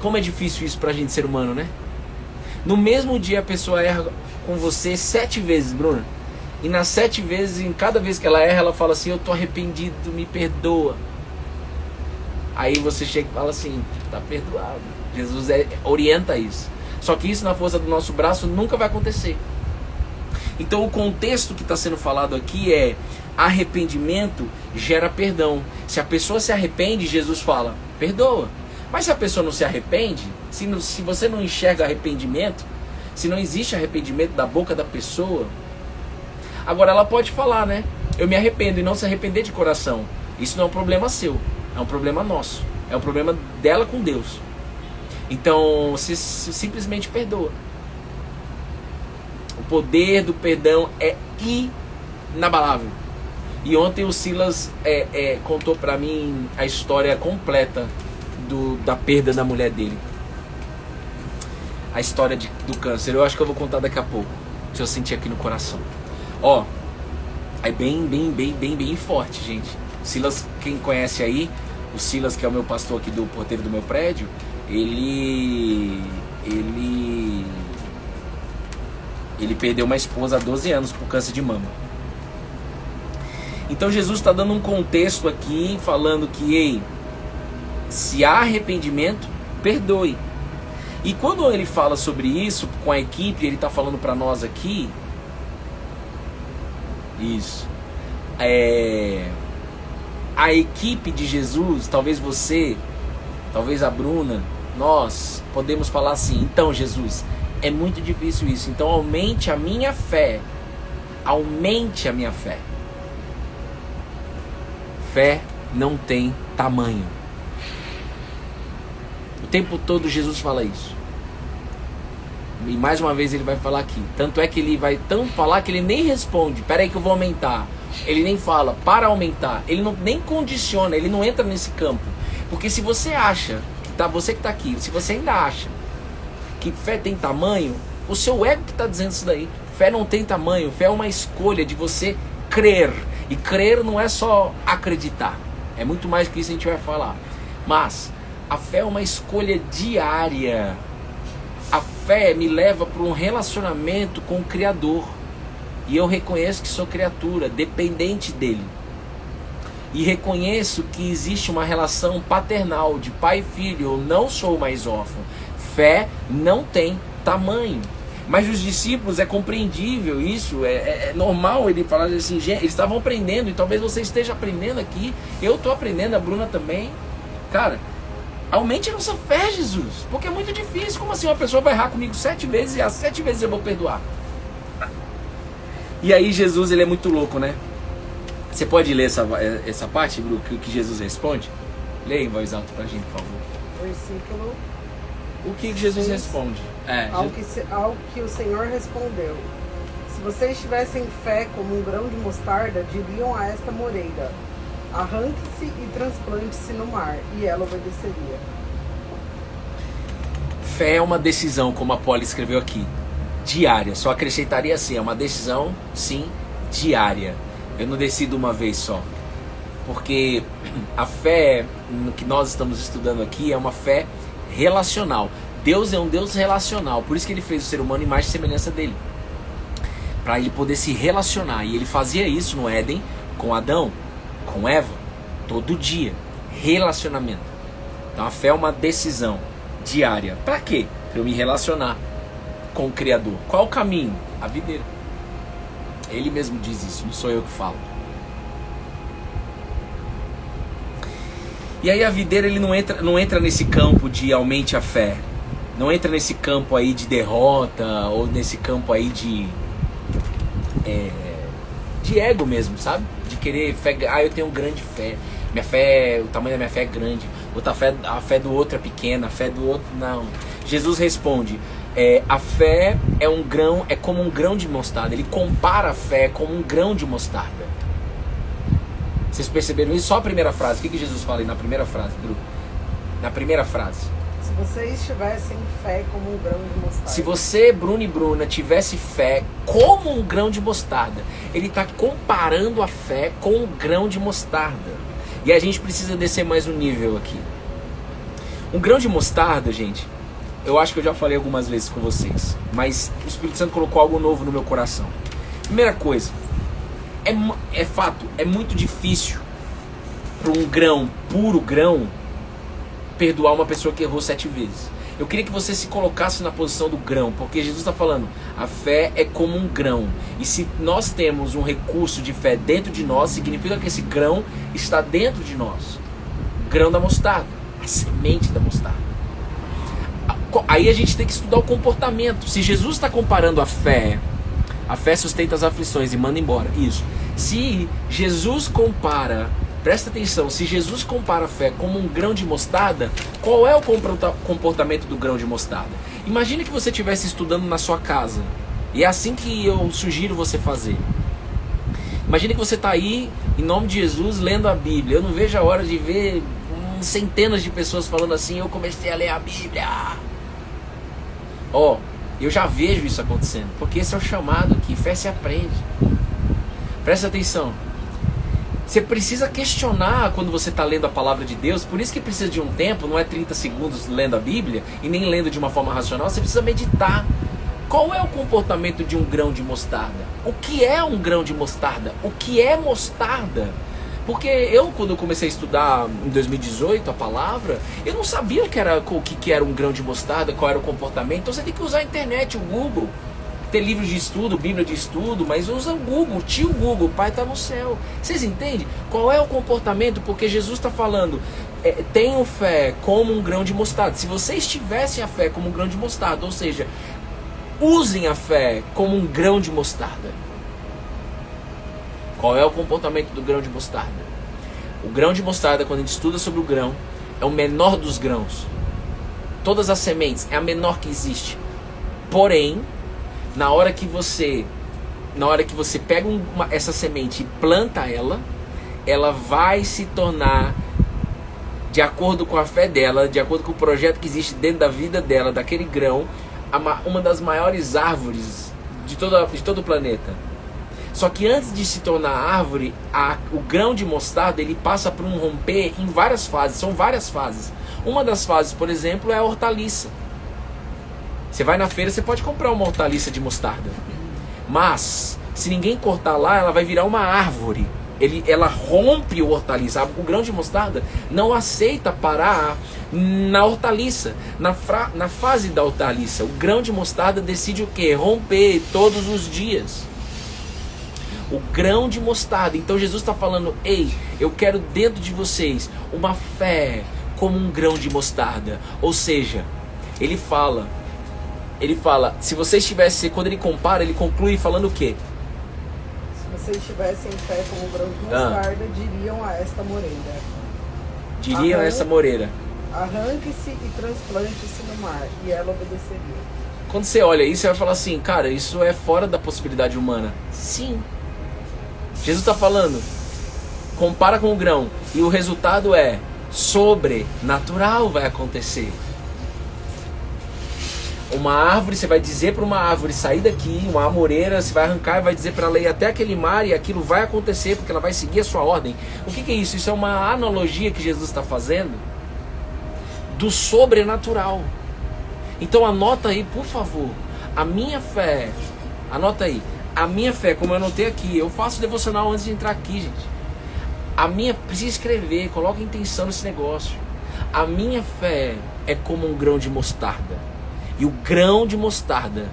como é difícil isso pra gente ser humano, né? No mesmo dia a pessoa erra com você 7 vezes, Bruna. E nas 7 vezes, em cada vez que ela erra, ela fala assim, eu tô arrependido, me perdoa. Aí você chega e fala assim, tá perdoado. Jesus orienta isso. Só que isso na força do nosso braço nunca vai acontecer. Então o contexto que está sendo falado aqui é arrependimento gera perdão. Se a pessoa se arrepende, Jesus fala, perdoa. Mas se a pessoa não se arrepende, se você não enxerga arrependimento, se não existe arrependimento da boca da pessoa, agora ela pode falar, né? Eu me arrependo e não se arrepender de coração. Isso não é um problema seu, é um problema nosso. É um problema dela com Deus. Então, se simplesmente perdoa. O poder do perdão é inabalável. E ontem o Silas contou pra mim a história completa da perda da mulher dele. A história do câncer. Eu acho que eu vou contar daqui a pouco, se eu sentir aqui no coração. Ó, é bem forte, gente. Silas, quem conhece aí, o Silas, que é o meu pastor aqui do porteiro do meu prédio, ele perdeu uma esposa há 12 anos por câncer de mama. Então Jesus está dando um contexto aqui, falando que, ei, se há arrependimento, perdoe. E quando ele fala sobre isso com a equipe, ele está falando para nós aqui, isso, a equipe de Jesus, talvez você, talvez a Bruna, nós podemos falar assim, então Jesus, é muito difícil isso, então aumente a minha fé. Aumente a minha fé. Fé não tem tamanho. O tempo todo Jesus fala isso. E mais uma vez ele vai falar aqui. Tanto é que ele vai tão falar que ele nem responde. Pera aí que eu vou aumentar. Ele nem fala para aumentar. Ele não, nem condiciona, ele não entra nesse campo. Porque se você acha, você que está aqui, se você ainda acha que fé tem tamanho, o seu ego que está dizendo isso daí. Fé não tem tamanho, fé é uma escolha de você crer. E crer não é só acreditar. É muito mais que isso a gente vai falar. Mas a fé é uma escolha diária. A fé me leva para um relacionamento com o Criador. E eu reconheço que sou criatura, dependente dele. E reconheço que existe uma relação paternal de pai e filho. Eu não sou mais órfão. Fé não tem tamanho. Mas os discípulos, é compreendível isso, é normal ele falar assim, gente, eles estavam aprendendo, e talvez você esteja aprendendo aqui, eu estou aprendendo, a Bruna também. Cara, aumente a nossa fé, Jesus, porque é muito difícil. Como assim uma pessoa vai errar comigo 7 vezes e as 7 vezes eu vou perdoar? E aí Jesus, ele é muito louco, né? Você pode ler essa parte, Bru, que Jesus responde? Leia em voz alta pra gente, por favor. Versículo. O que Jesus responde? Ao que o Senhor respondeu: se vocês tivessem fé como um grão de mostarda, diriam a esta moreira: arranque-se e transplante-se no mar, e ela obedeceria. Fé é uma decisão, como a Paula escreveu aqui, diária. Só acrescentaria assim, é uma decisão, sim, diária. Eu não decido uma vez só. Porque a fé que nós estamos estudando aqui é uma fé relacional. Deus é um Deus relacional. Por isso que ele fez o ser humano em imagem e semelhança dele. Para ele poder se relacionar. E ele fazia isso no Éden com Adão, com Eva, todo dia. Relacionamento. Então a fé é uma decisão diária. Para quê? Para eu me relacionar com o Criador. Qual o caminho? A videira. Ele mesmo diz isso, não sou eu que falo. E aí a videira, ele não entra nesse campo de aumente a fé. Não entra nesse campo aí de derrota, ou nesse campo aí de ego mesmo, sabe? De querer fé. Eu tenho grande fé. Minha fé, o tamanho da minha fé é grande. A fé do outro é pequena, a fé do outro não. Jesus responde: a fé é um grão, é como um grão de mostarda. Ele compara a fé como um grão de mostarda. Vocês perceberam isso? Só a primeira frase. O que Jesus fala aí na primeira frase, Bru? Na primeira frase. Se vocês tivessem fé como um grão de mostarda. Se você, Bruno e Bruna, tivesse fé como um grão de mostarda, ele está comparando a fé com um grão de mostarda. E a gente precisa descer mais um nível aqui. Um grão de mostarda, gente, eu acho que eu já falei algumas vezes com vocês, mas o Espírito Santo colocou algo novo no meu coração. Primeira coisa, é fato, é muito difícil para um grão, puro grão, perdoar uma pessoa que errou 7 vezes. Eu queria que você se colocasse na posição do grão, porque Jesus está falando, a fé é como um grão. E se nós temos um recurso de fé dentro de nós, significa que esse grão está dentro de nós. O grão da mostarda, a semente da mostarda. Aí a gente tem que estudar o comportamento. Se Jesus está comparando a fé sustenta as aflições e manda embora. Isso. Se Jesus compara, presta atenção, se Jesus compara a fé como um grão de mostarda, qual é o comportamento do grão de mostarda? Imagine que você estivesse estudando na sua casa. E é assim que eu sugiro você fazer. Imagine que você está aí, em nome de Jesus, lendo a Bíblia. Eu não vejo a hora de ver centenas de pessoas falando assim, eu comecei a ler a Bíblia. Eu já vejo isso acontecendo, porque esse é o chamado aqui, fé se aprende. Presta atenção. Você precisa questionar quando você está lendo a palavra de Deus, por isso que precisa de um tempo, não é 30 segundos lendo a Bíblia, e nem lendo de uma forma racional, você precisa meditar. Qual é o comportamento de um grão de mostarda? O que é um grão de mostarda? O que é mostarda? Porque quando eu comecei a estudar em 2018 a palavra, eu não sabia o que era um grão de mostarda, qual era o comportamento. Então você tem que usar a internet, o Google. Ter livros de estudo, Bíblia de estudo, mas usa o Google, tio Google, o pai está no céu. Vocês entendem? Qual é o comportamento? Porque Jesus está falando, tenham fé como um grão de mostarda. Se vocês tivessem a fé como um grão de mostarda, ou seja, usem a fé como um grão de mostarda. Qual é o comportamento do grão de mostarda? O grão de mostarda, quando a gente estuda sobre o grão, é o menor dos grãos. Todas as sementes, é a menor que existe. Porém, na hora que você pega essa semente e planta ela vai se tornar, de acordo com a fé dela, de acordo com o projeto que existe dentro da vida dela, daquele grão, uma das maiores árvores de todo o planeta. Só que antes de se tornar árvore, o grão de mostarda ele passa por um romper em várias fases, são várias fases. Uma das fases, por exemplo, é a hortaliça. Você vai na feira, você pode comprar uma hortaliça de mostarda. Mas, se ninguém cortar lá, ela vai virar uma árvore. Ela rompe o hortaliça. O grão de mostarda não aceita parar na hortaliça. Na fase da hortaliça, o grão de mostarda decide o quê? Romper todos os dias. O grão de mostarda. Então Jesus está falando, ei, eu quero dentro de vocês uma fé como um grão de mostarda. Ou seja, ele fala, se vocês tivessem, quando ele compara, ele conclui falando o quê? Se vocês tivessem fé como um grão de mostarda, diriam a esta moreira. Diriam a essa moreira. Arranque-se e transplante-se no mar, e ela obedeceria. Quando você olha isso, você vai falar assim, cara, isso é fora da possibilidade humana. Sim. Jesus está falando, compara com o grão, e o resultado é sobrenatural vai acontecer. Uma árvore, você vai dizer para uma árvore sair daqui, uma amoreira, você vai arrancar e vai dizer para ela ir até aquele mar, e aquilo vai acontecer porque ela vai seguir a sua ordem. O que é isso? Isso é uma analogia que Jesus está fazendo do sobrenatural. Então anota aí, por favor, a minha fé, anota aí, a minha fé, como eu anotei aqui, eu faço devocional antes de entrar aqui, gente. Precisa escrever, coloca intenção nesse negócio. A minha fé é como um grão de mostarda. E o grão de mostarda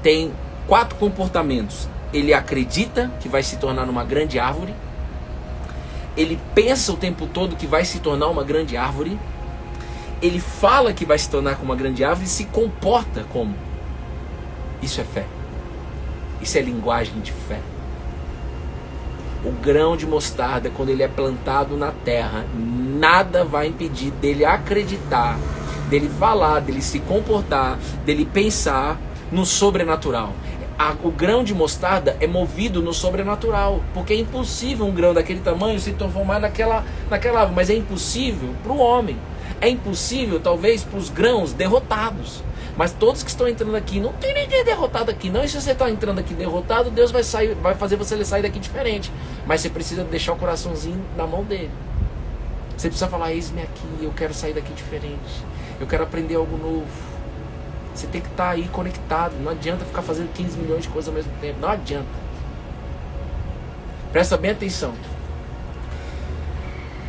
tem 4 comportamentos. Ele acredita que vai se tornar uma grande árvore. Ele pensa o tempo todo que vai se tornar uma grande árvore. Ele fala que vai se tornar uma grande árvore e se comporta como. Isso é fé. Isso é linguagem de fé. O grão de mostarda, quando ele é plantado na terra, nada vai impedir dele acreditar, dele falar, dele se comportar, dele pensar no sobrenatural. O grão de mostarda é movido no sobrenatural, porque é impossível um grão daquele tamanho se transformar naquela árvore, mas é impossível para o homem, é impossível talvez para os grãos derrotados, mas todos que estão entrando aqui, não tem ninguém derrotado aqui não, e se você está entrando aqui derrotado, Deus vai fazer você sair daqui diferente, mas você precisa deixar o coraçãozinho na mão dele. Você precisa falar, eis-me aqui, eu quero sair daqui diferente, eu quero aprender algo novo. Você tem que estar aí conectado. Não adianta ficar fazendo 15 milhões de coisas ao mesmo tempo. Não adianta. Presta bem atenção.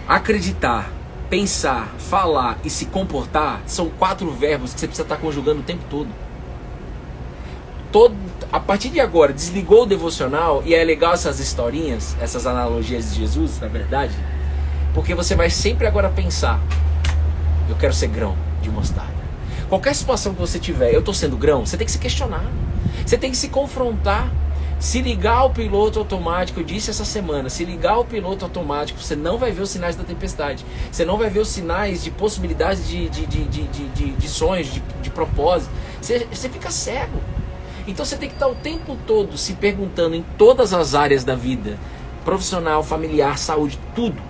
Acreditar, pensar, falar e se comportar são 4 verbos que você precisa estar conjugando o tempo todo. A partir de agora, desligou o devocional, e é legal essas historinhas, essas analogias de Jesus, na verdade, porque você vai sempre agora pensar, eu quero ser grão de mostarda. Qualquer situação que você tiver, eu estou sendo grão, você tem que se questionar. Você tem que se confrontar. Se ligar o piloto automático, eu disse essa semana, se ligar o piloto automático, você não vai ver os sinais da tempestade. Você não vai ver os sinais de possibilidades de sonhos, de propósito. Você fica cego. Então você tem que estar o tempo todo se perguntando em todas as áreas da vida, profissional, familiar, saúde, tudo.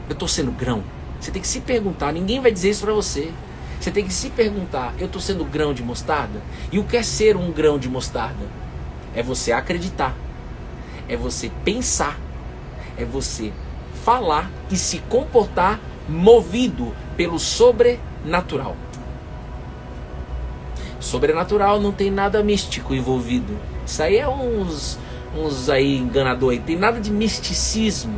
Eu estou sendo grão. Você tem que se perguntar, ninguém vai dizer isso para você. Você tem que se perguntar, eu estou sendo grão de mostarda? E o que é ser um grão de mostarda? É você acreditar, é você pensar, é você falar e se comportar movido pelo sobrenatural. Sobrenatural não tem nada místico envolvido. Isso aí é uns aí enganador, tem nada de misticismo.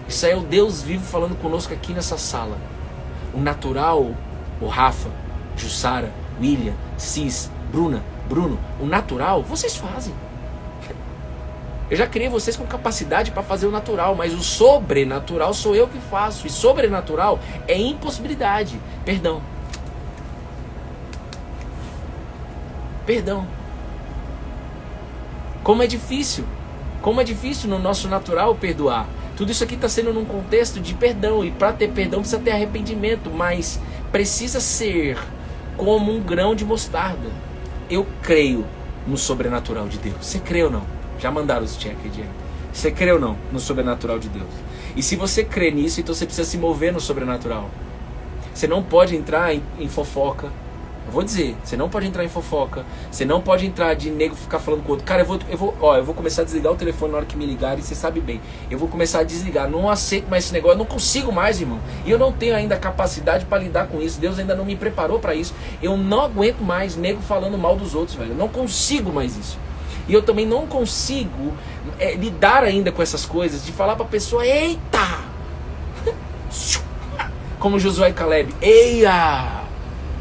Isso aí é o Deus vivo falando conosco aqui nessa sala. O natural, o Rafa, Jussara, William, Cis, Bruna, Bruno, o natural, vocês fazem. Eu já criei vocês com capacidade para fazer o natural, mas o sobrenatural sou eu que faço. E sobrenatural é impossibilidade. Perdão. Como é difícil no nosso natural perdoar. Tudo isso aqui está sendo num contexto de perdão, e para ter perdão precisa ter arrependimento, mas precisa ser como um grão de mostarda. Eu creio no sobrenatural de Deus. Você crê ou não? Já mandaram os check aí, Diego. Você crê ou não no sobrenatural de Deus? E se você crê nisso, então você precisa se mover no sobrenatural. Você não pode entrar em fofoca. Eu vou dizer, você não pode entrar em fofoca. Você não pode entrar de nego ficar falando com o outro. Cara, eu vou começar a desligar o telefone na hora que me ligarem, você sabe bem. Eu vou começar a desligar. Não aceito mais esse negócio, eu não consigo mais, irmão. E eu não tenho ainda capacidade para lidar com isso. Deus ainda não me preparou para isso. Eu não aguento mais nego falando mal dos outros, velho. Eu não consigo mais isso. E eu também não consigo lidar ainda com essas coisas, de falar pra pessoa, eita! Como Josué e Caleb, eia!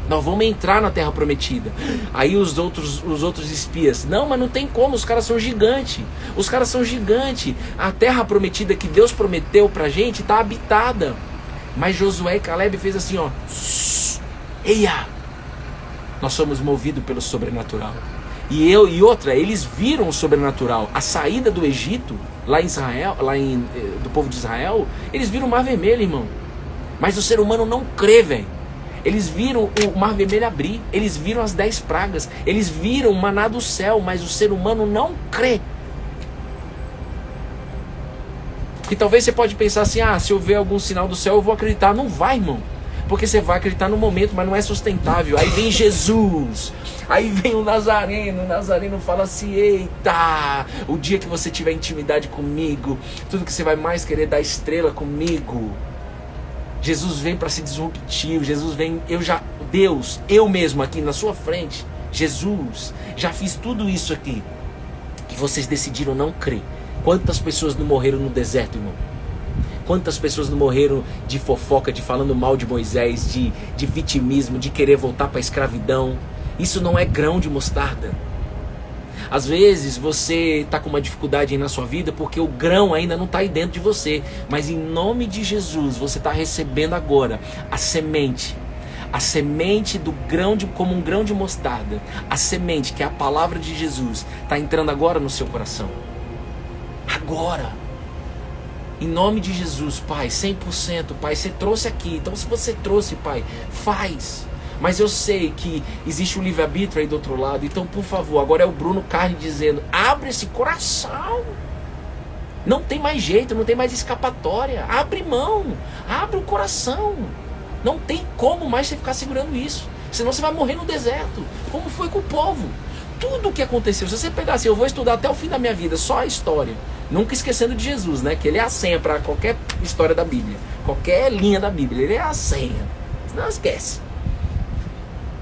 Nós vamos entrar na terra prometida. Aí os outros espias, não, mas não tem como, os caras são gigantes. Os caras são gigantes. A terra prometida que Deus prometeu pra gente tá habitada. Mas Josué e Caleb fez assim, ó. Eia! Nós somos movidos pelo sobrenatural. E outra, eles viram o sobrenatural. A saída do Egito, lá em Israel, do povo de Israel, eles viram o Mar Vermelho, irmão. Mas o ser humano não crê, velho. Eles viram o Mar Vermelho abrir, eles viram as 10 pragas, eles viram o maná do céu, mas o ser humano não crê. E talvez você pode pensar assim, se eu ver algum sinal do céu eu vou acreditar. Não vai, irmão. Porque você vai acreditar no momento, mas não é sustentável. Aí vem Jesus, aí vem o Nazareno fala assim, eita, o dia que você tiver intimidade comigo, tudo que você vai mais querer dar estrela comigo. Jesus vem para ser disruptivo, Jesus vem, Deus, eu mesmo aqui na sua frente, Jesus, já fiz tudo isso aqui, que vocês decidiram não crer. Quantas pessoas não morreram no deserto, irmão? Quantas pessoas não morreram de fofoca, de falando mal de Moisés, de vitimismo, de querer voltar para a escravidão? Isso não é grão de mostarda. Às vezes você está com uma dificuldade aí na sua vida porque o grão ainda não está aí dentro de você. Mas em nome de Jesus você está recebendo agora a semente. A semente do grão como um grão de mostarda. A semente que é a palavra de Jesus está entrando agora no seu coração. Agora. Em nome de Jesus, Pai, 100%, Pai, você trouxe aqui. Então se você trouxe, Pai, faz. Mas eu sei que existe um livre-arbítrio aí do outro lado. Então, por favor, agora é o Bruno Carne dizendo, abre esse coração. Não tem mais jeito, não tem mais escapatória. Abre mão, abre o coração. Não tem como mais você ficar segurando isso. Senão você vai morrer no deserto, como foi com o povo. Tudo o que aconteceu, se você pegar assim, eu vou estudar até o fim da minha vida, só a história. Nunca esquecendo de Jesus, né? Que ele é a senha para qualquer história da Bíblia. Qualquer linha da Bíblia, ele é a senha. Não esquece.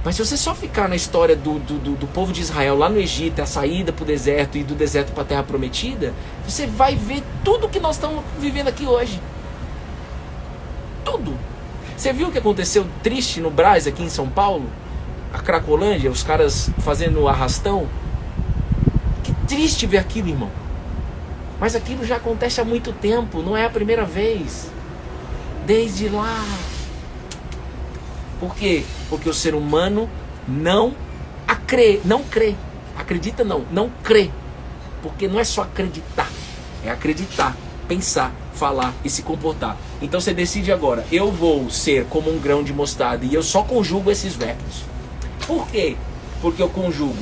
Mas se você só ficar na história do povo de Israel lá no Egito, a saída para o deserto e do deserto para a terra prometida, você vai ver tudo que nós estamos vivendo aqui hoje. Tudo. Você viu o que aconteceu triste no Brás, aqui em São Paulo? A Cracolândia, os caras fazendo arrastão. Que triste ver aquilo, irmão. Mas aquilo já acontece há muito tempo, não é a primeira vez. Desde lá. Por quê? Porque o ser humano não crê. Acredita não crê. Porque não é só acreditar, é acreditar, pensar, falar e se comportar. Então você decide agora, eu vou ser como um grão de mostarda e eu só conjugo esses verbos. Por quê? Porque eu conjugo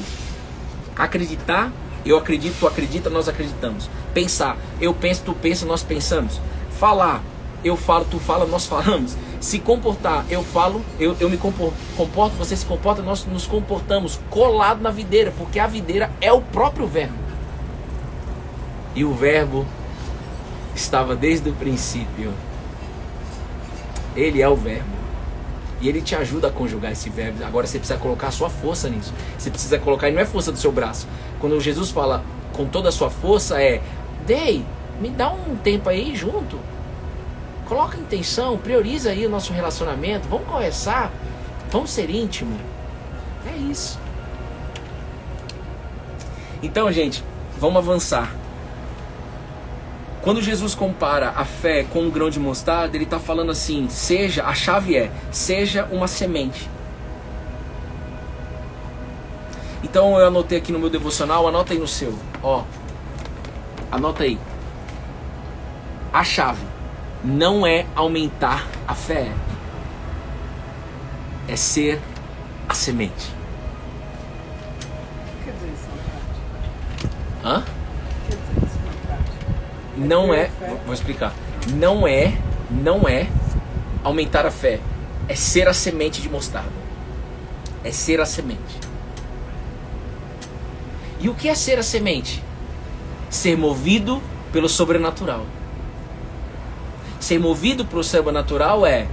acreditar, eu acredito, tu acredita, nós acreditamos. Pensar, eu penso, tu pensa, nós pensamos. Falar, eu falo, tu fala, nós falamos. Se comportar, eu falo, eu me comporto, você se comporta, nós nos comportamos colado na videira, porque a videira é o próprio verbo. E o verbo estava desde o princípio. Ele é o verbo. E ele te ajuda a conjugar esse verbo. Agora você precisa colocar a sua força nisso. Você precisa colocar, e não é força do seu braço. Quando Jesus fala com toda a sua força, me dá um tempo aí junto. Coloca intenção, prioriza aí o nosso relacionamento. Vamos conversar, vamos ser íntimo. É isso. Então, gente, vamos avançar. Quando Jesus compara a fé com um grão de mostarda, ele está falando assim, a chave seja uma semente. Então eu anotei aqui no meu devocional, anota aí no seu, anota aí. A chave não é aumentar a fé, é ser a semente. O que quer dizer isso na prática? Hã? O que quer dizer isso na prática? Não é, Fé? vou explicar. Não é aumentar a fé. É ser a semente de mostarda. É ser a semente. E o que é ser a semente? Ser movido pelo sobrenatural. Ser movido pelo sobrenatural é: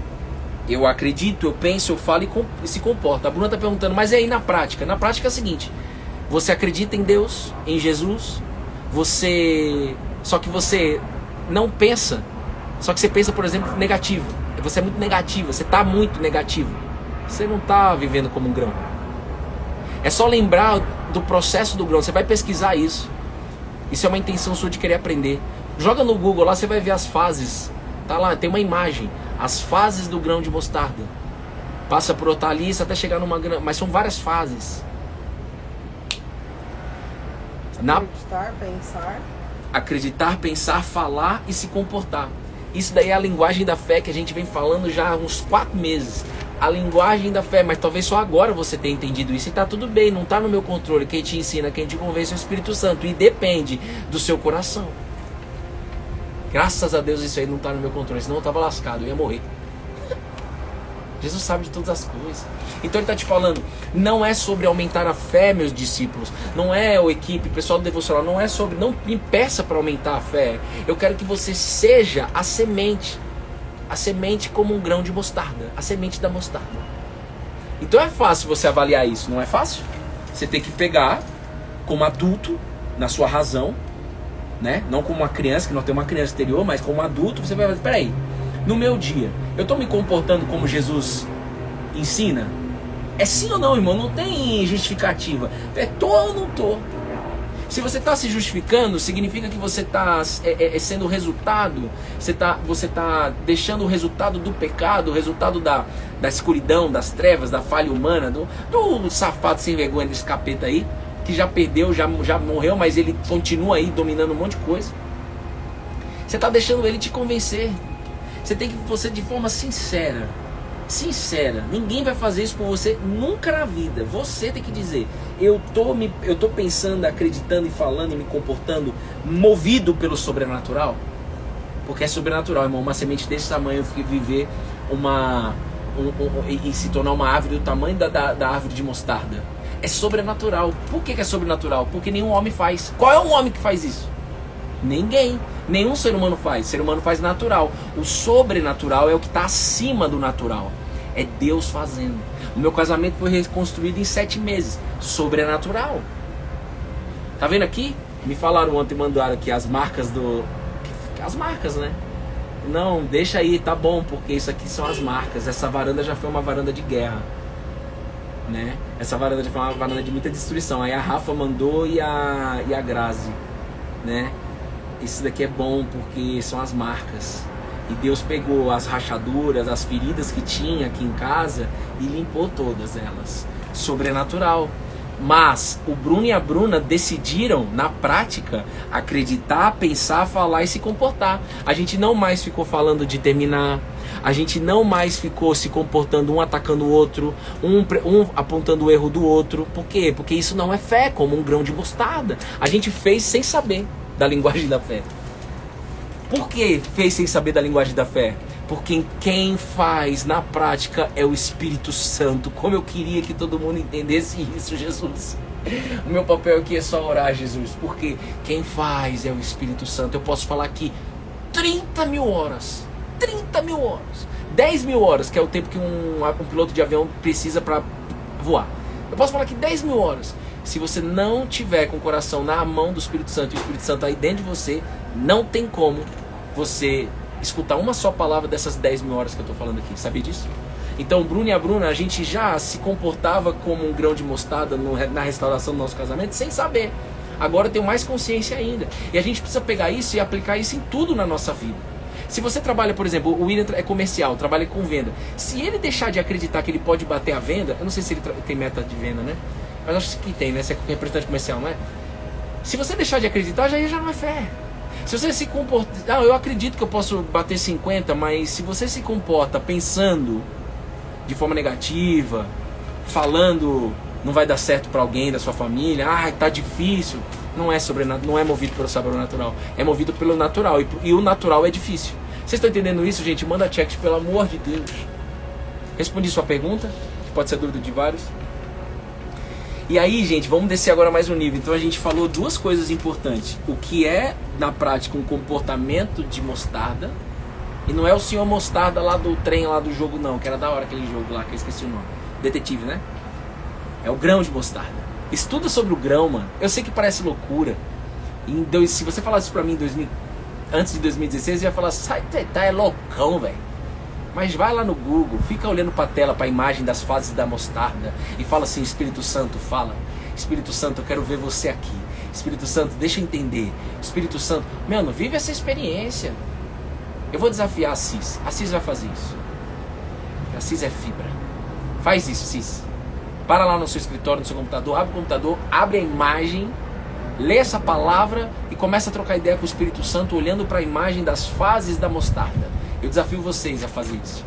eu acredito, eu penso, eu falo e se comporta. A Bruna está perguntando, mas e aí na prática? Na prática é o seguinte: você acredita em Deus, em Jesus, só que você não pensa, só que você pensa, por exemplo, negativo. Você é muito negativo, você está muito negativo. Você não está vivendo como um grão. É só lembrar do processo do grão. Você vai pesquisar isso. Isso é uma intenção sua de querer aprender. Joga no Google lá, você vai ver as fases. Tá lá, tem uma imagem. As fases do grão de mostarda. Passa por hortaliça até chegar numa grã. Mas são várias fases. Acreditar, pensar, falar e se comportar. Isso daí é a linguagem da fé que a gente vem falando já há uns 4 meses. A linguagem da fé, mas talvez só agora você tenha entendido isso. E tá tudo bem, não tá no meu controle. Quem te ensina, quem te convence é o Espírito Santo. E depende do seu coração. Graças a Deus isso aí não tá no meu controle, senão eu tava lascado, eu ia morrer. Jesus sabe de todas as coisas. Então ele está te falando, não é sobre aumentar a fé, meus discípulos. Não é o equipe, pessoal do devocional, não é sobre, não me peça para aumentar a fé. Eu quero que você seja a semente como um grão de mostarda, a semente da mostarda. Então é fácil você avaliar isso, não é fácil? Você tem que pegar como adulto, na sua razão, né? Não como uma criança, que não tem uma criança interior, mas como adulto, você vai fazer, peraí, no meu dia, eu estou me comportando como Jesus ensina? É sim ou não, irmão? Não tem justificativa. É tô ou não tô? Se você está se justificando, significa que você está sendo o resultado, você está deixando o resultado do pecado, o resultado da escuridão, das trevas, da falha humana, do safado sem vergonha desse capeta aí, que já perdeu, já morreu, mas ele continua aí dominando um monte de coisa. Você está deixando ele te convencer. Você tem que, você de forma sincera, ninguém vai fazer isso por você nunca na vida. Você tem que dizer, eu tô pensando, acreditando e falando e me comportando movido pelo sobrenatural. Porque é sobrenatural, irmão. Uma semente desse tamanho viver e se tornar uma árvore do tamanho da árvore de mostarda. É sobrenatural. Por que é sobrenatural? Porque nenhum homem faz. Qual é o homem que faz isso? Ninguém. Nenhum ser humano faz. O ser humano faz natural. O sobrenatural é o que está acima do natural. É Deus fazendo. O meu casamento foi reconstruído em 7 meses. Sobrenatural. Tá vendo aqui? Me falaram ontem, mandaram aqui as marcas as marcas, né? Não, deixa aí, tá bom, porque isso aqui são as marcas. Essa varanda já foi uma varanda de guerra, né? Essa varanda já foi uma varanda de muita destruição. Aí a Rafa mandou e a Grazi, né? Isso daqui é bom porque são as marcas. E Deus pegou as rachaduras, as feridas que tinha aqui em casa e limpou todas elas. Sobrenatural. Mas o Bruno e a Bruna decidiram, na prática, acreditar, pensar, falar e se comportar. A gente não mais ficou falando de terminar. A gente não mais ficou se comportando, um atacando o outro, um apontando o erro do outro. Por quê? Porque isso não é fé, como um grão de mostarda. A gente fez sem saber da linguagem da fé. Por que fez sem saber da linguagem da fé? Porque quem faz na prática é o Espírito Santo. Como eu queria que todo mundo entendesse isso, Jesus. O meu papel aqui é só orar, Jesus. Porque quem faz é o Espírito Santo. Eu posso falar aqui 30 mil horas. 30 mil horas. 10 mil horas, que é o tempo que um piloto de avião precisa para voar. Eu posso falar aqui 10 mil horas. Se você não tiver com o coração na mão do Espírito Santo, e o Espírito Santo aí dentro de você, não tem como você escutar uma só palavra dessas 10 mil horas que eu estou falando aqui. Sabia disso? Então, o Bruno e a Bruna, a gente já se comportava como um grão de mostarda na restauração do nosso casamento sem saber. Agora eu tenho mais consciência ainda. E a gente precisa pegar isso e aplicar isso em tudo na nossa vida. Se você trabalha, por exemplo, o William é comercial, trabalha com venda. Se ele deixar de acreditar que ele pode bater a venda, eu não sei se ele tem meta de venda, né? Mas acho que tem, né? Você é representante comercial, não é? Se você deixar de acreditar, já não é fé. Se você se comporta... eu acredito que eu posso bater 50, mas se você se comporta pensando de forma negativa, falando não vai dar certo para alguém da sua família, tá difícil. Não é não é movido pelo sobrenatural, é movido pelo natural, e o natural é difícil. Vocês estão entendendo isso, gente? Manda check, pelo amor de Deus. Respondi sua pergunta, que pode ser dúvida de vários. E aí, gente, vamos descer agora mais um nível. Então a gente falou duas coisas importantes. O que é, na prática, um comportamento de mostarda. E não é o senhor mostarda lá do trem, lá do jogo, não. Que era da hora aquele jogo lá, que eu esqueci o nome. Detetive, né? É o grão de mostarda. Estuda sobre o grão, mano. Eu sei que parece loucura. Se você falasse isso pra mim antes de 2016, eu ia falar, sai, tá, é loucão, velho. Mas vai lá no Google, fica olhando pra tela, pra imagem das fases da mostarda e fala assim, Espírito Santo, fala. Espírito Santo, eu quero ver você aqui. Espírito Santo, deixa eu entender. Espírito Santo, mano, vive essa experiência. Eu vou desafiar a Cis. A Cis vai fazer isso. A Cis é fibra. Faz isso, Cis. Para lá no seu escritório, no seu computador, abre o computador, abre a imagem, lê essa palavra e começa a trocar ideia com o Espírito Santo, olhando para a imagem das fases da mostarda. Eu desafio vocês a fazer isso.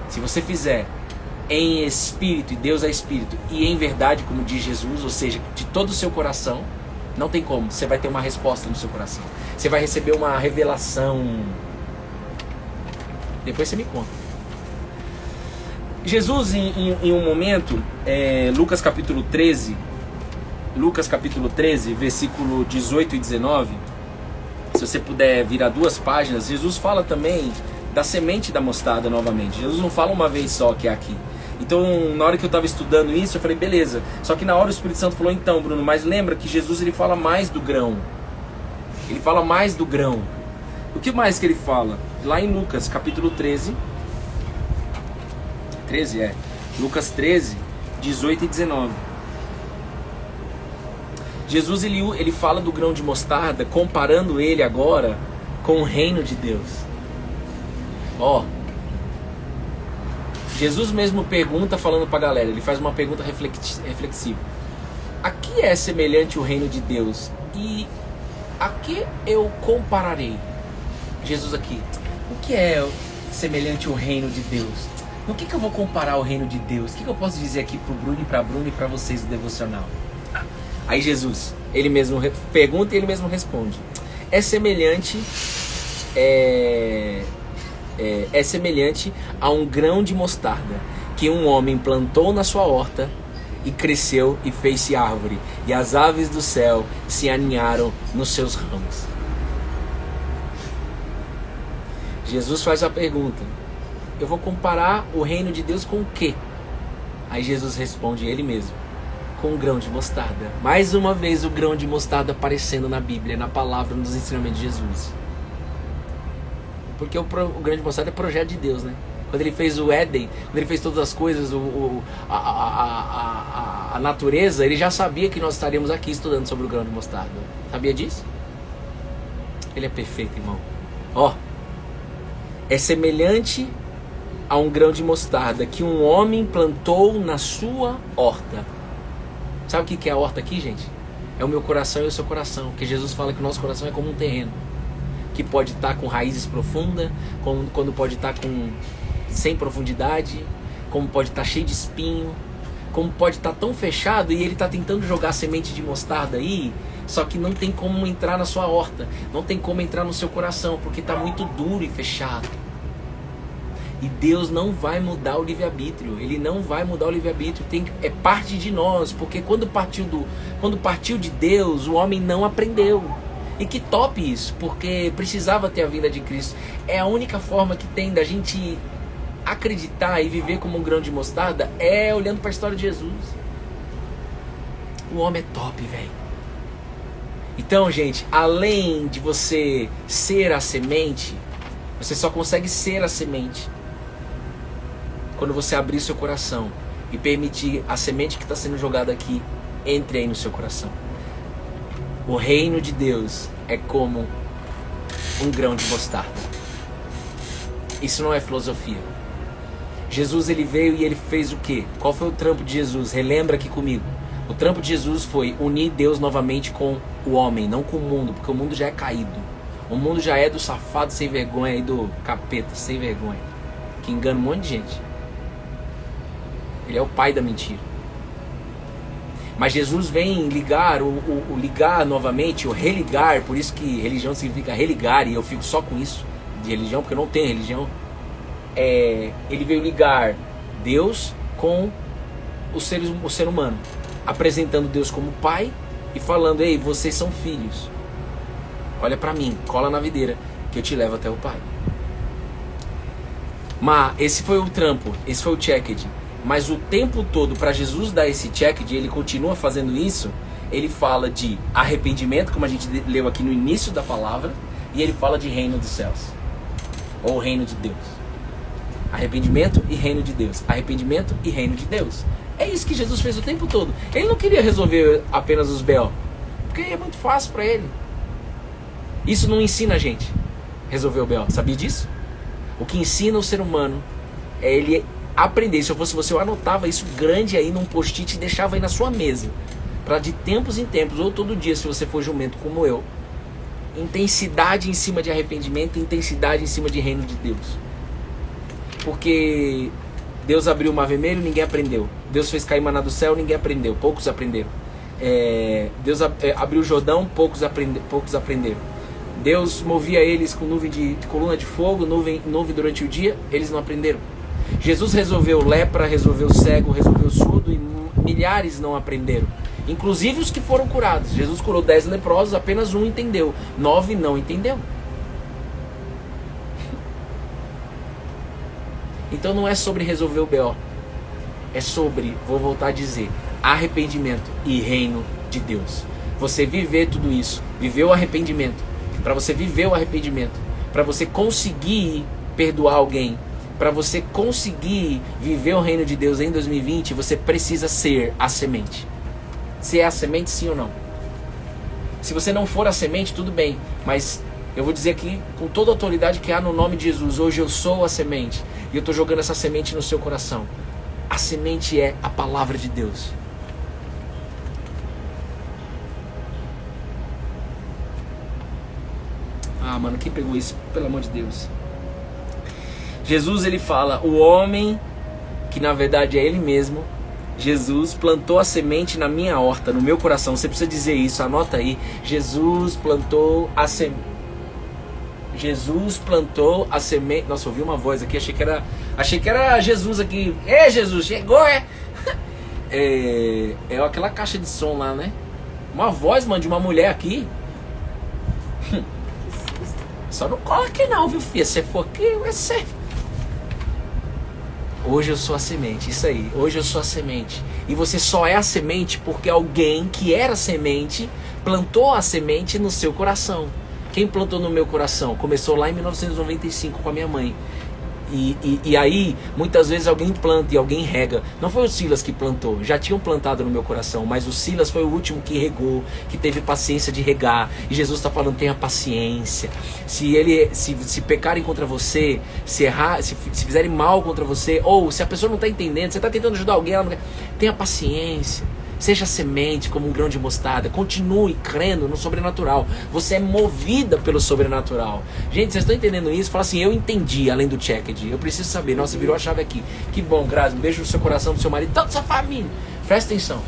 Se você fizer em espírito, e Deus é espírito, e em verdade, como diz Jesus, ou seja, de todo o seu coração, não tem como, você vai ter uma resposta no seu coração. Você vai receber uma revelação. Depois você me conta. Jesus, em um momento, Lucas capítulo 13, versículo 18 e 19, se você puder virar 2 páginas, Jesus fala também da semente da mostarda novamente. Jesus não fala uma vez só que é aqui. Então, na hora que eu estava estudando isso, eu falei, beleza. Só que na hora o Espírito Santo falou, então, Bruno, mas lembra que Jesus ele fala mais do grão. Ele fala mais do grão. O que mais que ele fala? Lá em Lucas capítulo 13, Lucas 13, 18 e 19. Jesus ele fala do grão de mostarda, comparando ele agora com o reino de Deus. Jesus mesmo pergunta, falando pra galera, ele faz uma pergunta reflexiva. A que é semelhante o reino de Deus? E a que eu compararei? Jesus aqui, o que é semelhante ao reino de Deus? No que eu vou comparar o reino de Deus? O que eu posso dizer aqui pro Bruno e pra vocês do devocional? Aí Jesus, ele mesmo pergunta e ele mesmo responde. É semelhante a um grão de mostarda que um homem plantou na sua horta e cresceu e fez-se árvore, e as aves do céu se aninharam nos seus ramos. Jesus faz a pergunta, eu vou comparar o reino de Deus com o quê? Aí Jesus responde ele mesmo, com um grão de mostarda. Mais uma vez o grão de mostarda aparecendo na Bíblia, na palavra, nos ensinamentos de Jesus. Porque o grão de mostarda é projeto de Deus, né? Quando ele fez o Éden, quando ele fez todas as coisas, a natureza, ele já sabia que nós estaríamos aqui estudando sobre o grão de mostarda. Sabia disso? Ele é perfeito, irmão. É semelhante a um grão de mostarda que um homem plantou na sua horta. Sabe o que é a horta aqui, gente? É o meu coração e o seu coração. Porque Jesus fala que o nosso coração é como um terreno, que pode estar com raízes profundas, quando pode estar sem profundidade, como pode estar cheio de espinho, como pode estar tão fechado, e ele está tentando jogar semente de mostarda aí, só que não tem como entrar na sua horta, não tem como entrar no seu coração, porque está muito duro e fechado. E Deus não vai mudar o livre-arbítrio. Ele não vai mudar o livre-arbítrio. É parte de nós. Porque quando partiu de Deus, o homem não aprendeu. E que top isso. Porque precisava ter a vinda de Cristo. É a única forma que tem da gente acreditar e viver como um grão de mostarda, é olhando para a história de Jesus. O homem é top, velho. Então, gente, além de você ser a semente, você só consegue ser a semente quando você abrir seu coração e permitir a semente que está sendo jogada aqui entre aí no seu coração. O reino de Deus é como um grão de mostarda. Isso não é filosofia. Jesus, ele veio e ele fez o quê? Qual foi o trampo de Jesus? Relembra aqui comigo. O trampo de Jesus foi unir Deus novamente com o homem, não com o mundo, porque o mundo já é caído. O mundo já é do safado sem vergonha e do capeta sem vergonha, que engana um monte de gente. Ele é o pai da mentira. Mas Jesus vem ligar, o ligar novamente, o religar, por isso que religião significa religar, e eu fico só com isso, de religião, porque eu não tenho religião. Ele veio ligar Deus com o ser humano, apresentando Deus como pai e falando: ei, vocês são filhos, olha pra mim, cola na videira, que eu te levo até o pai. Mas esse foi o trampo, esse foi o checked. Mas o tempo todo, para Jesus dar esse checked, ele continua fazendo isso. Ele fala de arrependimento, como a gente leu aqui no início da palavra, e ele fala de reino dos céus, ou reino de Deus. Arrependimento e reino de Deus. Arrependimento e reino de Deus. É isso que Jesus fez o tempo todo. Ele não queria resolver apenas os B.O., porque é muito fácil para ele. Isso não ensina a gente resolver o B.O., sabia disso? O que ensina o ser humano é ele aprender. Se eu fosse você, eu anotava isso grande aí num post-it e deixava aí na sua mesa, para de tempos em tempos, ou todo dia, se você for jumento como eu, intensidade em cima de arrependimento, intensidade em cima de reino de Deus. Porque Deus abriu o mar vermelho, ninguém aprendeu. Deus fez cair maná do céu, ninguém aprendeu, poucos aprenderam. Deus abriu o Jordão, poucos aprenderam. Deus movia eles com nuvem de coluna de fogo, nuvem durante o dia, eles não aprenderam. Jesus resolveu lepra, resolveu cego, resolveu surdo, e milhares não aprenderam. Inclusive os que foram curados. Jesus curou 10 leprosos, apenas um entendeu, 9 não entendeu. Então não é sobre resolver o B.O., é sobre, vou voltar a dizer, arrependimento e reino de Deus. Você viver tudo isso, viver o arrependimento. Para você viver o arrependimento, para você conseguir perdoar alguém, para você conseguir viver o reino de Deus em 2020, você precisa ser a semente. Ser a semente, sim ou não? Se você não for a semente, tudo bem, mas eu vou dizer aqui com toda a autoridade que há no nome de Jesus: hoje eu sou a semente, e eu estou jogando essa semente no seu coração. A semente é a palavra de Deus. Ah, mano, quem pegou isso? Pelo amor de Deus. Jesus, ele fala, o homem, que na verdade é ele mesmo, Jesus plantou a semente na minha horta, no meu coração. Você precisa dizer isso, anota aí. Jesus plantou a semente. Jesus plantou a semente. Nossa, ouvi uma voz aqui, achei que era Jesus aqui. Jesus, chegou, é aquela caixa de som lá, né? Uma voz, mano, de uma mulher aqui. Só não cola aqui não, viu, filha? Se for aqui, vai ser. Hoje eu sou a semente, isso aí. Hoje eu sou a semente. E você só é a semente porque alguém que era semente plantou a semente no seu coração. Quem plantou no meu coração? Começou lá em 1995 com a minha mãe. E aí, muitas vezes alguém planta e alguém rega. Não foi o Silas que plantou, já tinham plantado no meu coração, mas o Silas foi o último que regou, que teve paciência de regar. E Jesus está falando, tenha paciência. Se pecarem contra você, se fizerem mal contra você, ou se a pessoa não está entendendo, você está tentando ajudar alguém, tenha paciência. Seja semente como um grão de mostarda. Continue crendo no sobrenatural. Você é movida pelo sobrenatural. Gente, vocês estão entendendo isso? Fala assim, eu entendi, além do checked. Eu preciso saber. Nossa, virou a chave aqui. Que bom, Grazi. Um beijo no seu coração, do seu marido, toda a sua família. Presta atenção.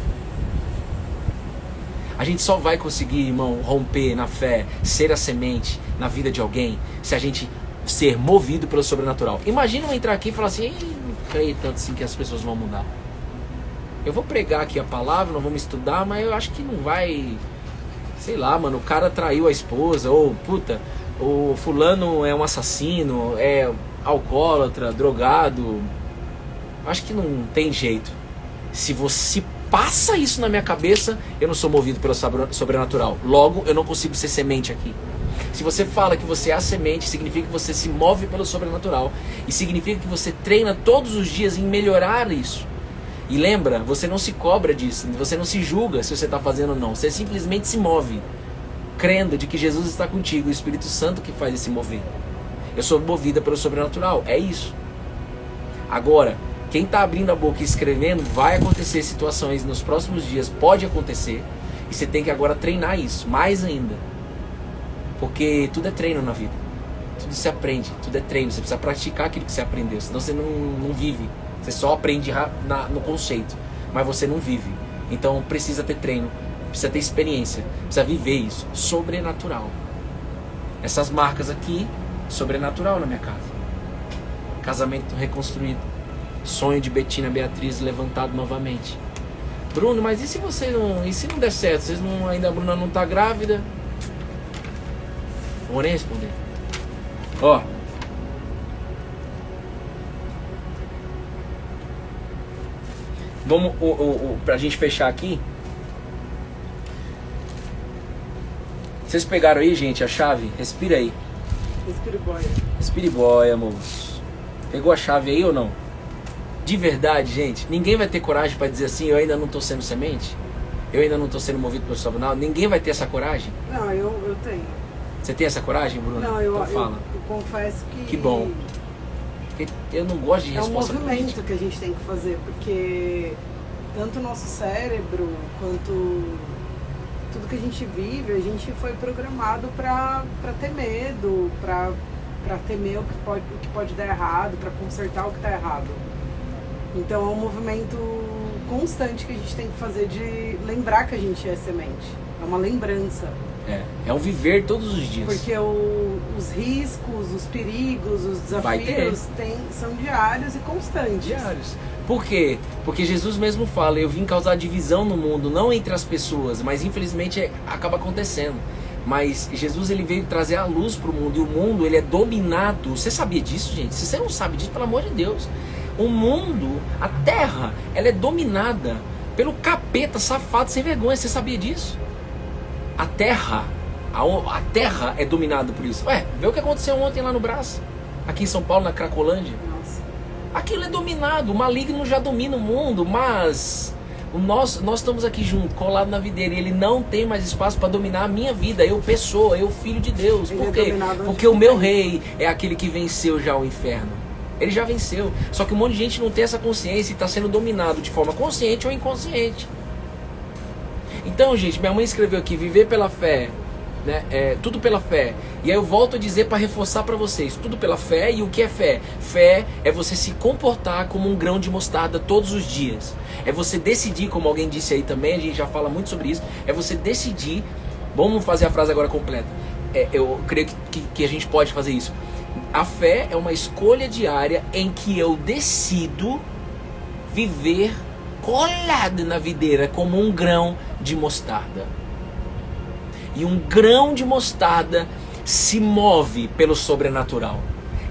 A gente só vai conseguir, irmão, romper na fé, ser a semente na vida de alguém, se a gente ser movido pelo sobrenatural. Imagina eu entrar aqui e falar assim, não creio tanto assim que as pessoas vão mudar. Eu vou pregar aqui a palavra, não vamos estudar, mas eu acho que não vai... Sei lá, mano, o cara traiu a esposa, ou, puta, o fulano é um assassino, é alcoólatra, drogado. Acho que não tem jeito. Se você passa isso na minha cabeça, eu não sou movido pelo sobrenatural. Logo, eu não consigo ser semente aqui. Se você fala que você é a semente, significa que você se move pelo sobrenatural. E significa que você treina todos os dias em melhorar isso. E lembra, você não se cobra disso, você não se julga se você está fazendo ou não. Você simplesmente se move, crendo de que Jesus está contigo, o Espírito Santo que faz esse mover. Eu sou movida pelo sobrenatural, é isso. Agora, quem está abrindo a boca e escrevendo, vai acontecer situações nos próximos dias, pode acontecer. E você tem que agora treinar isso, mais ainda. Porque tudo é treino na vida. Tudo se aprende, tudo é treino. Você precisa praticar aquilo que você aprendeu, senão você não vive. Você só aprende no conceito, mas você não vive. Então precisa ter treino, precisa ter experiência, precisa viver isso. Sobrenatural. Essas marcas aqui, sobrenatural na minha casa. Casamento reconstruído. Sonho de Betina Beatriz levantado novamente. Bruno, mas e se não der certo? Ainda a Bruna não tá grávida? Não vou nem responder. Ó. Vamos, pra gente fechar aqui. Vocês pegaram aí, gente, a chave? Respira aí. Respire boia, moço. Pegou a chave aí ou não? De verdade, gente, ninguém vai ter coragem pra dizer assim, eu ainda não tô sendo semente? Eu ainda não tô sendo movido pelo sobrenatural? Ninguém vai ter essa coragem? Não, eu tenho. Você tem essa coragem, Bruno? Não, então fala. Eu confesso que... Que bom. Eu não gosto de resposta. É um movimento que a gente tem que fazer, porque tanto o nosso cérebro quanto tudo que a gente vive, a gente foi programado para ter medo, para temer o que pode dar errado, para consertar o que está errado. Então é um movimento constante que a gente tem que fazer de lembrar que a gente é semente. É uma lembrança. É um viver todos os dias. Porque os riscos, os perigos, os desafios são diários e constantes. Diários. Por quê? Porque Jesus mesmo fala, eu vim causar divisão no mundo, não entre as pessoas, mas infelizmente acaba acontecendo. Mas Jesus, ele veio trazer a luz para o mundo, e o mundo, ele é dominado. Você sabia disso, gente? Se você não sabe disso, pelo amor de Deus. O mundo, a terra, ela é dominada pelo capeta safado sem vergonha. Você sabia disso? A terra é dominada por isso. Vê o que aconteceu ontem lá no Brás, aqui em São Paulo, na Cracolândia. Nossa. Aquilo é dominado, o maligno já domina o mundo, mas nós estamos aqui juntos, colados na videira, e ele não tem mais espaço para dominar a minha vida, eu pessoa, eu filho de Deus. Por quê? Porque o meu rei é aquele que venceu já o inferno. Ele já venceu. Só que um monte de gente não tem essa consciência e está sendo dominado de forma consciente ou inconsciente. Então, gente, minha mãe escreveu aqui, viver pela fé, né? Tudo pela fé. E aí eu volto a dizer para reforçar para vocês, tudo pela fé. E o que é fé? Fé é você se comportar como um grão de mostarda todos os dias. É você decidir, como alguém disse aí também, a gente já fala muito sobre isso, é você decidir. Vamos fazer a frase agora completa. Eu creio que a gente pode fazer isso. A fé é uma escolha diária em que eu decido viver colado na videira como um grão de mostarda. E um grão de mostarda se move pelo sobrenatural.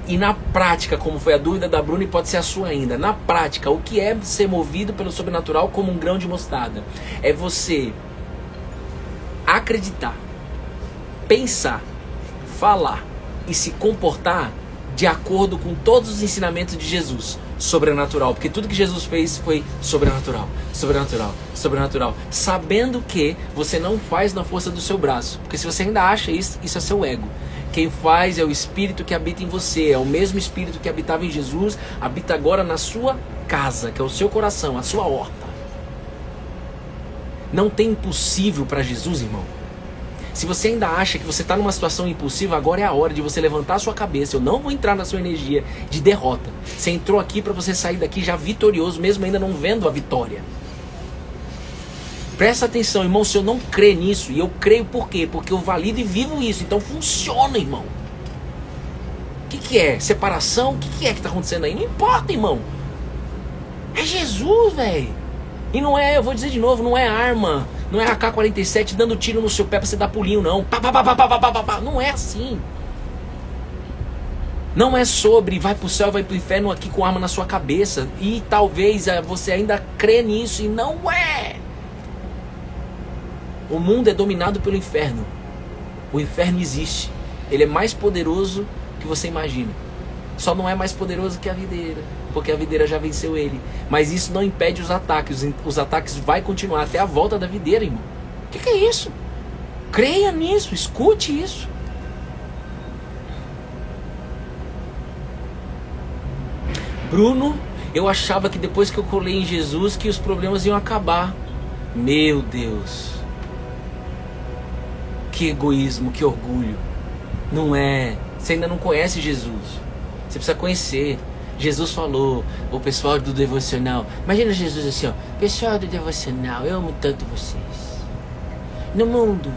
E na prática, como foi a dúvida da Bruna e pode ser a sua ainda, na prática, o que é ser movido pelo sobrenatural como um grão de mostarda? É você acreditar, pensar, falar e se comportar de acordo com todos os ensinamentos de Jesus. Sobrenatural, porque tudo que Jesus fez foi sobrenatural, sobrenatural, sobrenatural, sabendo que você não faz na força do seu braço, porque se você ainda acha isso, isso é seu ego. Quem faz é o Espírito que habita em você, é o mesmo Espírito que habitava em Jesus, habita agora na sua casa, que é o seu coração, a sua horta. Não tem impossível para Jesus, irmão. Se você ainda acha que você está numa situação impulsiva, agora é a hora de você levantar a sua cabeça. Eu não vou entrar na sua energia de derrota. Você entrou aqui para você sair daqui já vitorioso, mesmo ainda não vendo a vitória. Presta atenção, irmão, se eu não crer nisso, e eu creio por quê? Porque eu valido e vivo isso, então funciona, irmão. O que é? Separação? O que é que está acontecendo aí? Não importa, irmão. É Jesus, velho. E não é, eu vou dizer de novo, não é arma. Não é AK-47 dando tiro no seu pé pra você dar pulinho, não. Não é assim. Não é sobre vai pro céu, vai pro inferno aqui com arma na sua cabeça. E talvez você ainda crê nisso e não é. O mundo é dominado pelo inferno. O inferno existe. Ele é mais poderoso que você imagina. Só não é mais poderoso que a videira, porque a videira já venceu ele. Mas isso não impede os ataques. Os ataques vão continuar até a volta da videira, irmão. O que é isso? Creia nisso, escute isso. Bruno, eu achava que depois que eu colei em Jesus que os problemas iam acabar. Meu Deus. Que egoísmo, que orgulho. Não é. Você ainda não conhece Jesus. Você precisa conhecer. Jesus falou, o pessoal do devocional. Imagina Jesus assim, ó. Pessoal do devocional, eu amo tanto vocês. No mundo.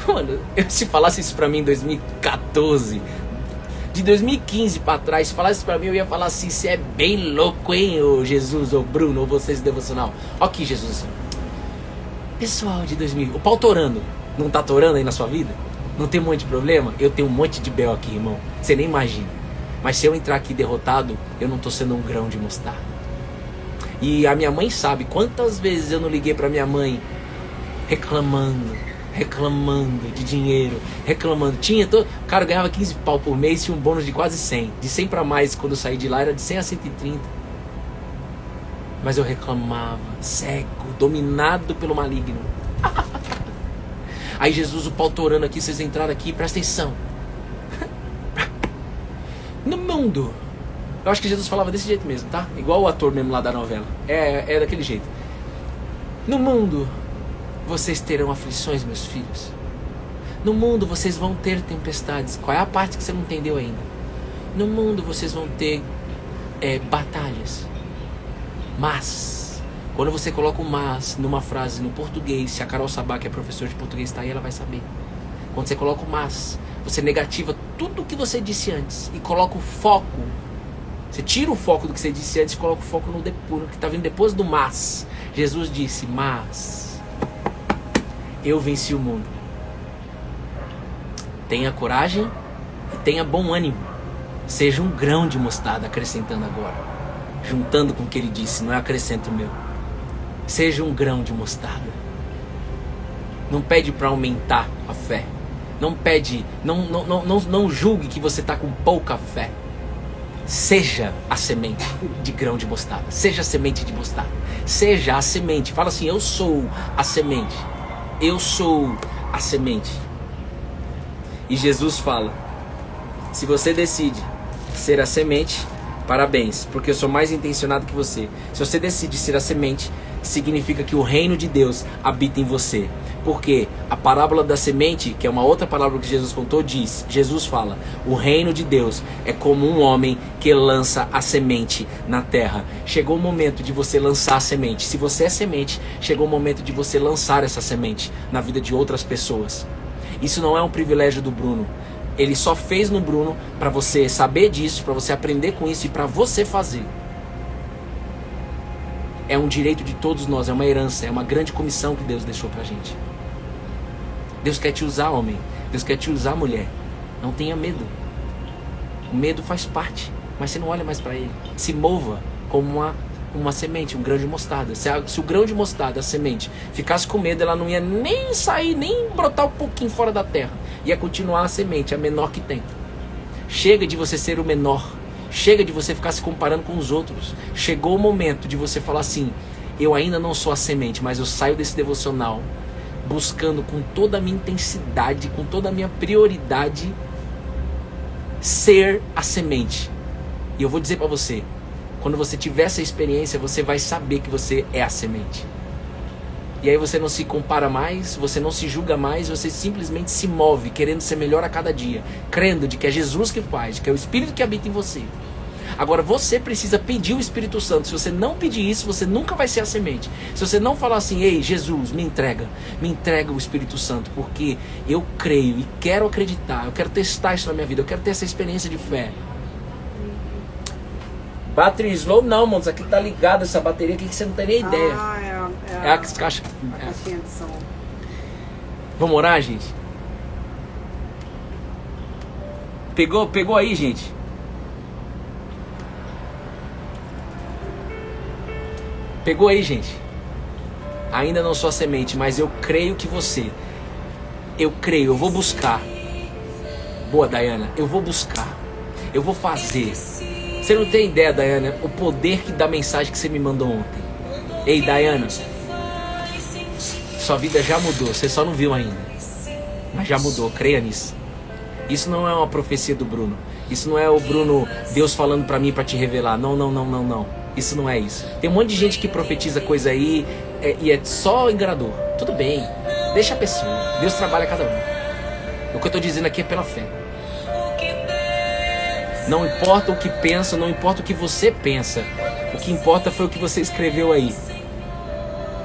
Mano, se falasse isso pra mim em 2014, de 2015 pra trás, se falasse isso pra mim, eu ia falar assim, você é bem louco, hein, ô Jesus, ô Bruno, ou vocês do devocional. Ó aqui, Jesus, assim. Pessoal de 2000, o pau torando. Não tá torando aí na sua vida? Não tem um monte de problema? Eu tenho um monte de B.O. aqui, irmão. Você nem imagina. Mas se eu entrar aqui derrotado, eu não tô sendo um grão de mostarda. E a minha mãe sabe quantas vezes eu não liguei pra minha mãe reclamando de dinheiro, reclamando. Cara, eu ganhava 15 pau por mês, tinha um bônus de quase 100. De 100 pra mais, quando eu saí de lá, era de 100 a 130. Mas eu reclamava, cego, dominado pelo maligno. Aí Jesus, o pau torando aqui, vocês entraram aqui, presta atenção. No mundo. Eu acho que Jesus falava desse jeito mesmo, tá? Igual o ator mesmo lá da novela. É daquele jeito. No mundo, vocês terão aflições, meus filhos. No mundo, vocês vão ter tempestades. Qual é a parte que você não entendeu ainda? No mundo, vocês vão ter batalhas. Mas, quando você coloca o mas numa frase no português, se a Carol Sabá, que é professora de português, está aí, ela vai saber. Quando você coloca o mas, você negativa tudo o que você disse antes e coloca o foco. Você tira o foco do que você disse antes e coloca o foco no que está vindo depois do mas. Jesus disse, mas eu venci o mundo. Tenha coragem e tenha bom ânimo. Seja um grão de mostarda, acrescentando agora. Juntando com o que ele disse, não é acrescento meu. Seja um grão de mostarda. Não pede para aumentar a fé. Não pede, não julgue que você está com pouca fé. Seja a semente de grão de mostarda. Seja a semente de mostarda. Seja a semente. Fala assim, eu sou a semente. Eu sou a semente. E Jesus fala, se você decide ser a semente, parabéns, porque eu sou mais intencionado que você. Se você decide ser a semente, significa que o reino de Deus habita em você. Porque a parábola da semente, que é uma outra parábola que Jesus contou, diz, Jesus fala, o reino de Deus é como um homem que lança a semente na terra. Chegou o momento de você lançar a semente. Se você é semente, chegou o momento de você lançar essa semente na vida de outras pessoas. Isso não é um privilégio do Bruno. Ele só fez no Bruno para você saber disso, para você aprender com isso e para você fazer. É um direito de todos nós, é uma herança, é uma grande comissão que Deus deixou pra gente. Deus quer te usar, homem. Deus quer te usar, mulher. Não tenha medo. O medo faz parte, mas você não olha mais para ele. Se mova como uma semente, um grão de mostarda. Se o grão de mostarda, a semente, ficasse com medo, ela não ia nem sair, nem brotar um pouquinho fora da terra. Ia continuar a semente, a menor que tem. Chega de você ser o menor. Chega de você ficar se comparando com os outros. Chegou o momento de você falar assim, eu ainda não sou a semente, mas eu saio desse devocional buscando com toda a minha intensidade, com toda a minha prioridade, ser a semente. E eu vou dizer para você, quando você tiver essa experiência, você vai saber que você é a semente. E aí você não se compara mais, você não se julga mais, você simplesmente se move, querendo ser melhor a cada dia, crendo de que é Jesus que faz, que é o Espírito que habita em você. Agora você precisa pedir o Espírito Santo. Se você não pedir isso, você nunca vai ser a semente. Se você não falar assim, ei, Jesus, me entrega o Espírito Santo, porque eu creio e quero acreditar, eu quero testar isso na minha vida, eu quero ter essa experiência de fé. Battery slow não, mano, isso aqui tá ligado, essa bateria aqui que você não tem nem ideia. É a caixa. A caixinha de som. Vamos orar, gente? Pegou aí, gente? Pegou aí, gente? Ainda não sou a semente, mas eu creio que você. Eu creio, eu vou buscar. Boa, Dayana, eu vou buscar. Eu vou fazer. Você não tem ideia, Dayana, o poder que da mensagem que você me mandou ontem. Ei, Dayana, sua vida já mudou, você só não viu ainda. Mas já mudou, creia nisso. Isso não é uma profecia do Bruno. Isso não é o Bruno, Deus falando pra mim pra te revelar. Não. Isso não é isso. Tem um monte de gente que profetiza coisa aí e é só enganador. Tudo bem, deixa a pessoa. Deus trabalha cada um. O que eu tô dizendo aqui é pela fé. Não importa o que pensa, não importa o que você pensa. O que importa foi o que você escreveu aí.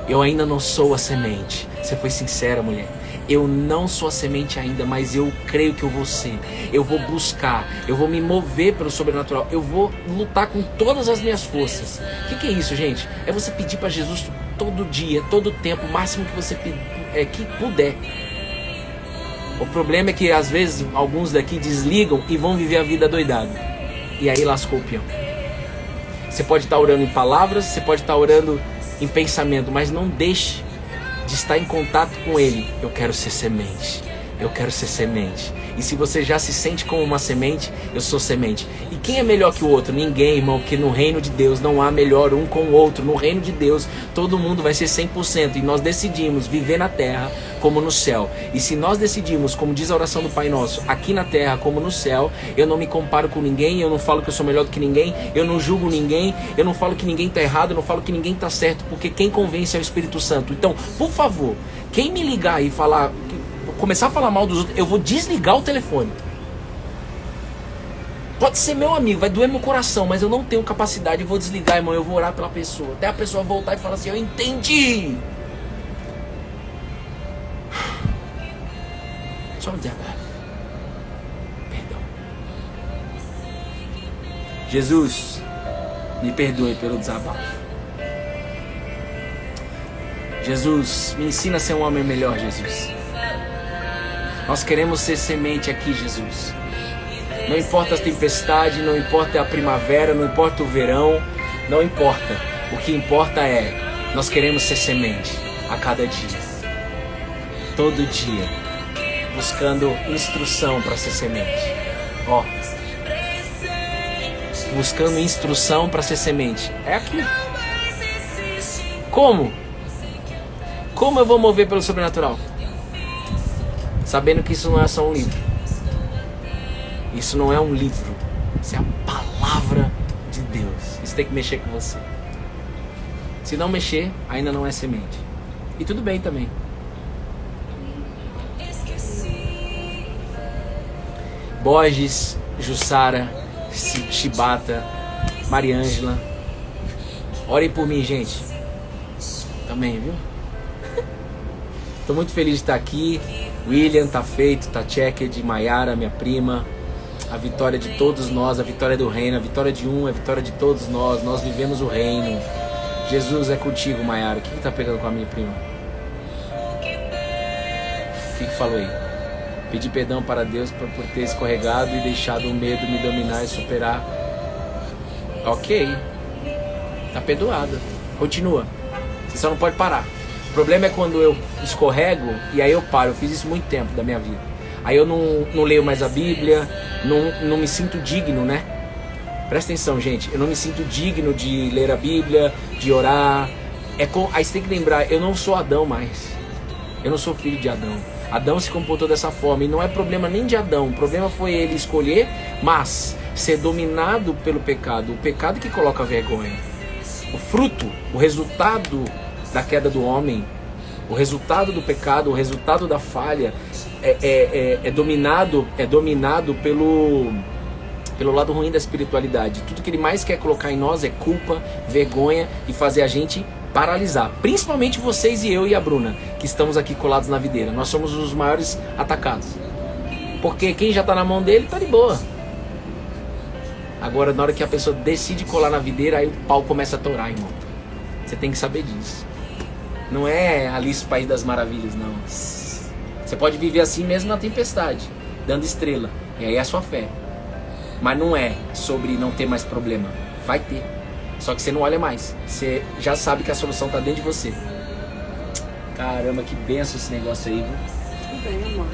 Eu ainda não sou a semente. Você foi sincera, mulher. Eu não sou a semente ainda, mas eu creio que eu vou ser. Eu vou buscar, eu vou me mover pelo sobrenatural. Eu vou lutar com todas as minhas forças. O que é isso, gente? É você pedir para Jesus todo dia, todo tempo, o máximo que você que puder. O problema é que às vezes alguns daqui desligam e vão viver a vida doidada. E aí lascou o peão. Você pode estar orando em palavras, você pode estar orando em pensamento, mas não deixe de estar em contato com Ele. Eu quero ser semente. Eu quero ser semente. E se você já se sente como uma semente, eu sou semente. E quem é melhor que o outro? Ninguém, irmão, porque no reino de Deus não há melhor um com o outro. No reino de Deus, todo mundo vai ser 100%. E nós decidimos viver na terra como no céu. E se nós decidimos, como diz a oração do Pai Nosso, aqui na terra como no céu, eu não me comparo com ninguém, eu não falo que eu sou melhor do que ninguém, eu não julgo ninguém, eu não falo que ninguém está errado, eu não falo que ninguém está certo, porque quem convence é o Espírito Santo. Então, por favor, quem me ligar e falar... começar a falar mal dos outros, eu vou desligar o telefone. Pode ser meu amigo, vai doer meu coração, mas eu não tenho capacidade, eu vou desligar, irmão, eu vou orar pela pessoa, até a pessoa voltar e falar assim, eu entendi. Só um desabafo. Perdão. Jesus, me perdoe pelo desabafo. Jesus, me ensina a ser um homem melhor, Jesus. Nós queremos ser semente aqui, Jesus. Não importa a tempestade, não importa a primavera, não importa o verão, não importa. O que importa é, nós queremos ser semente a cada dia. Todo dia. Buscando instrução para ser semente. Ó. Buscando instrução para ser semente. É aqui. Como? Como eu vou mover pelo sobrenatural? Sabendo que isso não é só um livro. Isso não é um livro. Isso é a palavra de Deus. Isso tem que mexer com você. Se não mexer, ainda não é semente. E tudo bem também. Borges, Jussara, Chibata, Mariângela. Orem por mim, gente. Também, viu? Estou muito feliz de estar aqui. William, tá feito, tá checked, Maiara, minha prima, a vitória de todos nós, a vitória do reino, a vitória de um, a vitória de todos nós, nós vivemos o reino. Jesus é contigo, Maiara. O que tá pegando com a minha prima? O que falou aí? Pedir perdão para Deus por ter escorregado e deixado o medo me dominar e superar. Ok, tá perdoada, continua, você só não pode parar. O problema é quando eu escorrego e aí eu paro. Eu fiz isso muito tempo da minha vida. Aí eu não leio mais a Bíblia, não me sinto digno, né? Presta atenção, gente. Eu não me sinto digno de ler a Bíblia, de orar. Aí você tem que lembrar, eu não sou Adão mais. Eu não sou filho de Adão. Adão se comportou dessa forma e não é problema nem de Adão. O problema foi ele escolher, mas ser dominado pelo pecado. O pecado que coloca vergonha. O fruto, o resultado da queda do homem, o resultado do pecado, o resultado da falha é dominado pelo lado ruim da espiritualidade. Tudo que ele mais quer colocar em nós é culpa, vergonha e fazer a gente paralisar. Principalmente vocês e eu e a Bruna, que estamos aqui colados na videira. Nós somos os maiores atacados. Porque quem já está na mão dele está de boa. Agora, na hora que a pessoa decide colar na videira, aí o pau começa a torar, irmão. Você tem que saber disso. Não é Alice no País das Maravilhas, não. Você pode viver assim mesmo na tempestade, dando estrela. E aí é a sua fé. Mas não é sobre não ter mais problema. Vai ter. Só que você não olha mais. Você já sabe que a solução está dentro de você. Caramba, que benção esse negócio aí, viu? Tudo bem, amor.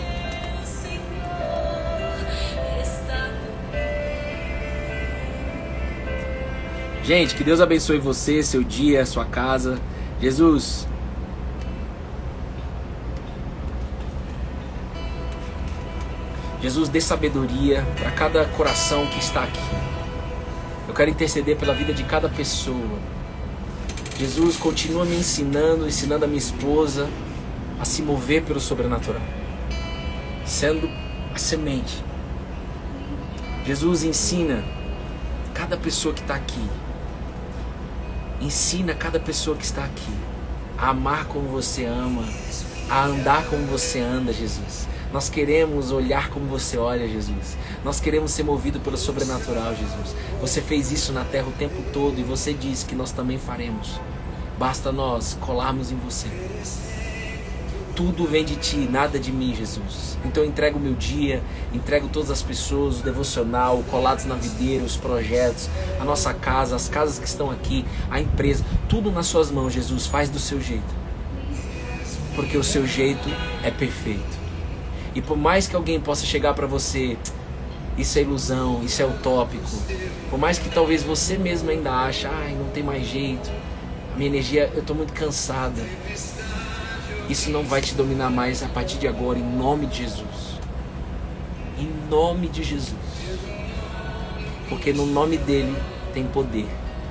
Gente, que Deus abençoe você, seu dia, sua casa. Jesus, dê sabedoria para cada coração que está aqui. Eu quero interceder pela vida de cada pessoa. Jesus, continua me ensinando a minha esposa a se mover pelo sobrenatural, sendo a semente. Jesus, ensina cada pessoa que está aqui. Ensina cada pessoa que está aqui a amar como você ama, a andar como você anda, Jesus. Nós queremos olhar como você olha, Jesus. Nós queremos ser movidos pelo sobrenatural, Jesus. Você fez isso na terra o tempo todo e você disse que nós também faremos. Basta nós colarmos em você. Tudo vem de ti, nada de mim, Jesus. Então eu entrego o meu dia, entrego todas as pessoas, o devocional, o Colados na Videira, os projetos, a nossa casa, as casas que estão aqui, a empresa, tudo nas suas mãos, Jesus. Faz do seu jeito, porque o seu jeito é perfeito. E por mais que alguém possa chegar para você, isso é ilusão, isso é utópico, por mais que talvez você mesmo ainda ache, não tem mais jeito, a minha energia, eu estou muito cansada, isso não vai te dominar mais a partir de agora, em nome de Jesus. Em nome de Jesus. Porque no nome dele tem poder.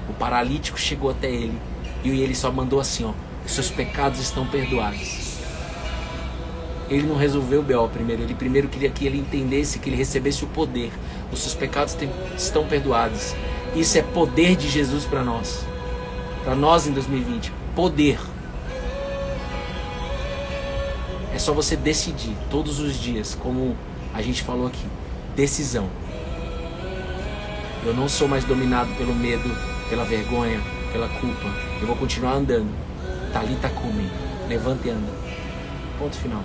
O paralítico chegou até ele e ele só mandou assim, os seus pecados estão perdoados. Ele não resolveu o B.O. primeiro. Ele primeiro queria que ele entendesse, que ele recebesse o poder. Os seus pecados estão perdoados. Isso é poder de Jesus para nós. Para nós em 2020. Poder. É só você decidir todos os dias, como a gente falou aqui. Decisão. Eu não sou mais dominado pelo medo, pela vergonha, pela culpa. Eu vou continuar andando. Talita cumi. Levanta e anda. Ponto final.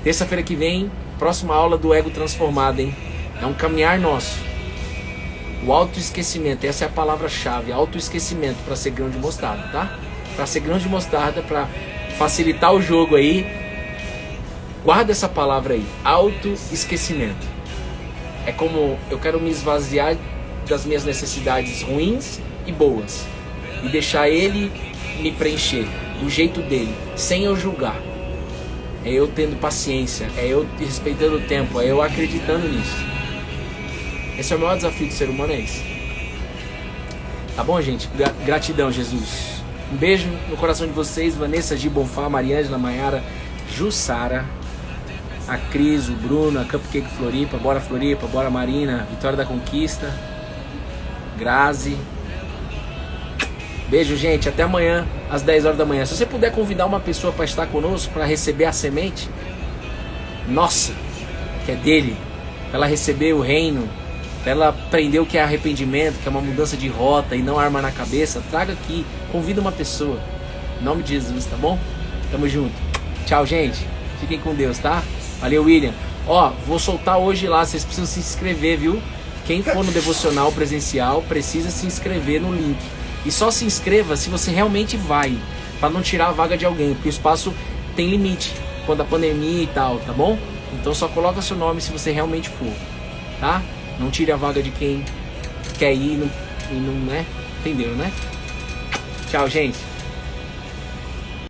Terça-feira que vem, próxima aula do Ego Transformado, hein? É um caminhar nosso. O autoesquecimento, essa é a palavra-chave. Autoesquecimento para ser grão de mostarda, tá? Para ser grão de mostarda, para facilitar o jogo aí. Guarda essa palavra aí. Autoesquecimento. É como eu quero me esvaziar das minhas necessidades ruins e boas. E deixar ele me preencher do jeito dele, sem eu julgar. É eu tendo paciência, é eu respeitando o tempo, é eu acreditando nisso. Esse é o maior desafio do ser humano, é esse. Tá bom, gente? Gratidão, Jesus. Um beijo no coração de vocês, Vanessa, Gi Bonfá, Mariângela, Maiara, Jussara, a Cris, o Bruno, a Cupcake Floripa, bora Marina, Vitória da Conquista, Grazi. Beijo, gente, até amanhã às 10 horas da manhã. Se você puder convidar uma pessoa para estar conosco, para receber a semente nossa, que é dele, para ela receber o reino, para ela aprender o que é arrependimento, que é uma mudança de rota e não arma na cabeça, traga aqui, convida uma pessoa, em nome de Jesus, tá bom? Tamo junto. Tchau, gente, fiquem com Deus, tá? Valeu, William. Vou soltar hoje lá, vocês precisam se inscrever, viu? Quem for no devocional presencial precisa se inscrever no link. E só se inscreva se você realmente vai, para não tirar a vaga de alguém, porque o espaço tem limite, quando a pandemia e tal, tá bom? Então só coloca seu nome se você realmente for, tá? Não tire a vaga de quem quer ir e não, né? Entenderam, né? Tchau, gente.